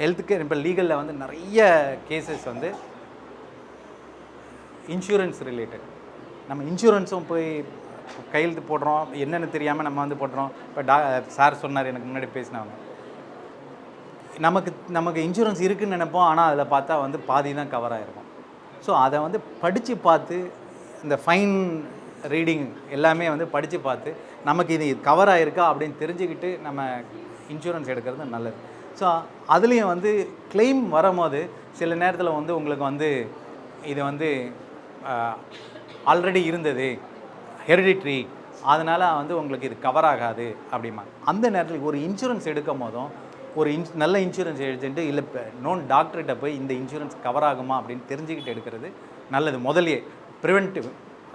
ஹெல்த்துக்கேர் இப்போ லீகலில் வந்து நிறைய கேசஸ் வந்து இன்சூரன்ஸ் ரிலேட்டட். நம்ம இன்சூரன்ஸும் போய் கையெழுத்து போடுறோம், என்னென்னு தெரியாமல் நம்ம வந்து போடுறோம். இப்போ சார் சொன்னார் எனக்கு முன்னாடி பேசினவங்க, நமக்கு இன்சூரன்ஸ் இருக்குதுன்னு நினைப்போம், ஆனால் அதில் பார்த்தா வந்து பாதி தான் கவர் ஆகிருக்கும். ஸோ அதை வந்து படித்து பார்த்து இந்த ஃபைன் ரீடிங் எல்லாமே வந்து படித்து பார்த்து நமக்கு இது கவர் ஆகிருக்கா அப்படின்னு தெரிஞ்சுக்கிட்டு நம்ம இன்சூரன்ஸ் எடுக்கிறது நல்லது. ஸோ அதுலேயும் வந்து கிளைம் வரும்போது சில நேரத்தில் வந்து உங்களுக்கு வந்து இது வந்து ஆல்ரெடி இருந்தது, ஹெரிடிட்ரி, அதனால் வந்து உங்களுக்கு இது கவர் ஆகாது அப்படிமா. அந்த நேரத்தில் ஒரு இன்சூரன்ஸ் எடுக்கும் போதும் ஒரு நல்ல இன்சூரன்ஸ் ஏஜென்ட்டு இல்லை நோன் டாக்டர்கிட்ட போய் இந்த இன்சூரன்ஸ் கவர் ஆகுமா அப்படின்னு தெரிஞ்சுக்கிட்டு எடுக்கிறது நல்லது. முதலே preventive.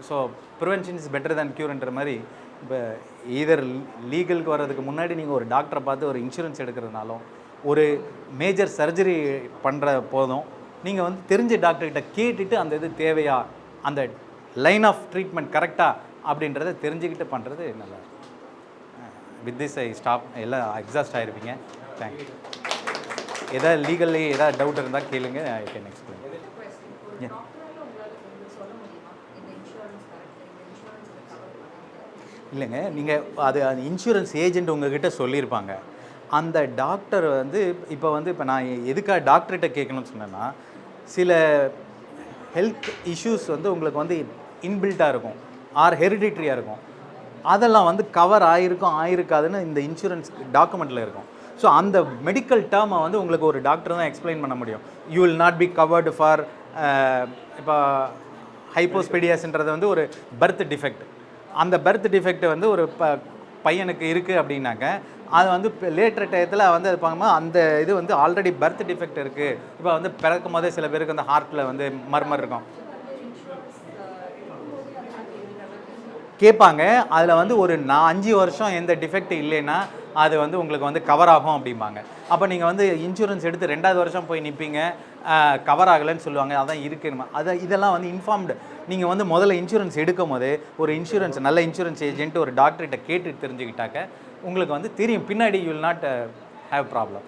So prevention is better than க்யூர்ன்ற மாதிரி இப்போ ஈதர் லீகலுக்கு வர்றதுக்கு முன்னாடி நீங்கள் ஒரு டாக்டரை பார்த்து ஒரு இன்சூரன்ஸ் எடுக்கிறதுனாலும் ஒரு மேஜர் சர்ஜரி பண்ணுற போதும் நீங்கள் வந்து தெரிஞ்ச டாக்டர்கிட்ட கேட்டுட்டு அந்த இது தேவையா, அந்த லைன் ஆஃப் ட்ரீட்மெண்ட் கரெக்டாக அப்படின்றத தெரிஞ்சுக்கிட்டு பண்ணுறது நல்லா. With this I stop. எல்லாம் எக்ஸாஸ்ட் ஆகிருப்பீங்க. தேங்க்யூ. எதாவது லீகல்லி எதாவது டவுட் இருந்தால் கேளுங்க, ஐ கேன் எக்ஸ்பிளைன். இல்லைங்க, நீங்கள் அது இன்சூரன்ஸ் ஏஜென்ட் உங்ககிட்ட சொல்லியிருப்பாங்க. அந்த டாக்டர் வந்து இப்போ நான் எதுக்காக டாக்டர்கிட்ட கேட்கணும்னு சொன்னேன்னா, சில ஹெல்த் இஷ்யூஸ் வந்து உங்களுக்கு வந்து இன்பில்ட்டாக இருக்கும் ஆர் ஹெரிடிட்ரியாக இருக்கும். அதெல்லாம் வந்து கவர் ஆயிருக்காதுன்னு இந்த இன்சூரன்ஸ் டாக்குமெண்ட்டில் இருக்கும். ஸோ அந்த மெடிக்கல் டேர்மை வந்து உங்களுக்கு ஒரு டாக்டர் தான் எக்ஸ்பிளைன் பண்ண முடியும். You will not be covered for இப்போ ஹைப்போஸ்பெடியாஸ்ன்றது வந்து ஒரு பர்த் டிஃபெக்ட். அந்த பர்த் டிஃபெக்ட் வந்து ஒரு பையனுக்கு இருக்குது அப்படின்னாக்க அது வந்து லேட்டர் டயத்தில் வந்து அது பார்க்கும்போது அந்த இது வந்து ஆல்ரெடி பர்த் டிஃபெக்ட் இருக்குது. இப்போ வந்து பிறக்கும் போதே சில பேருக்கு அந்த ஹார்ட்டில் வந்து மர்மர் இருக்கும் கேட்பாங்க. அதில் வந்து ஒரு 5 வருஷம் எந்த டிஃபெக்ட் இல்லைன்னா அது வந்து உங்களுக்கு வந்து கவர் ஆகும் அப்படிம்பாங்க. அப்போ நீங்கள் வந்து இன்சூரன்ஸ் எடுத்து 2வது வருஷம் போய் நிற்பீங்க, கவர் ஆகலைன்னு சொல்லுவாங்க. அதான் இருக்குன்னு இதெல்லாம் வந்து இன்ஃபார்ம்டு. நீங்கள் வந்து முதல்ல இன்சூரன்ஸ் எடுக்கும் போது ஒரு நல்ல இன்சூரன்ஸ் ஏஜென்ட் ஒரு டாக்டர்கிட்ட கேட்டு தெரிஞ்சுக்கிட்டாக்க உங்களுக்கு வந்து தெரியும், பின்னாடி you will not have problem.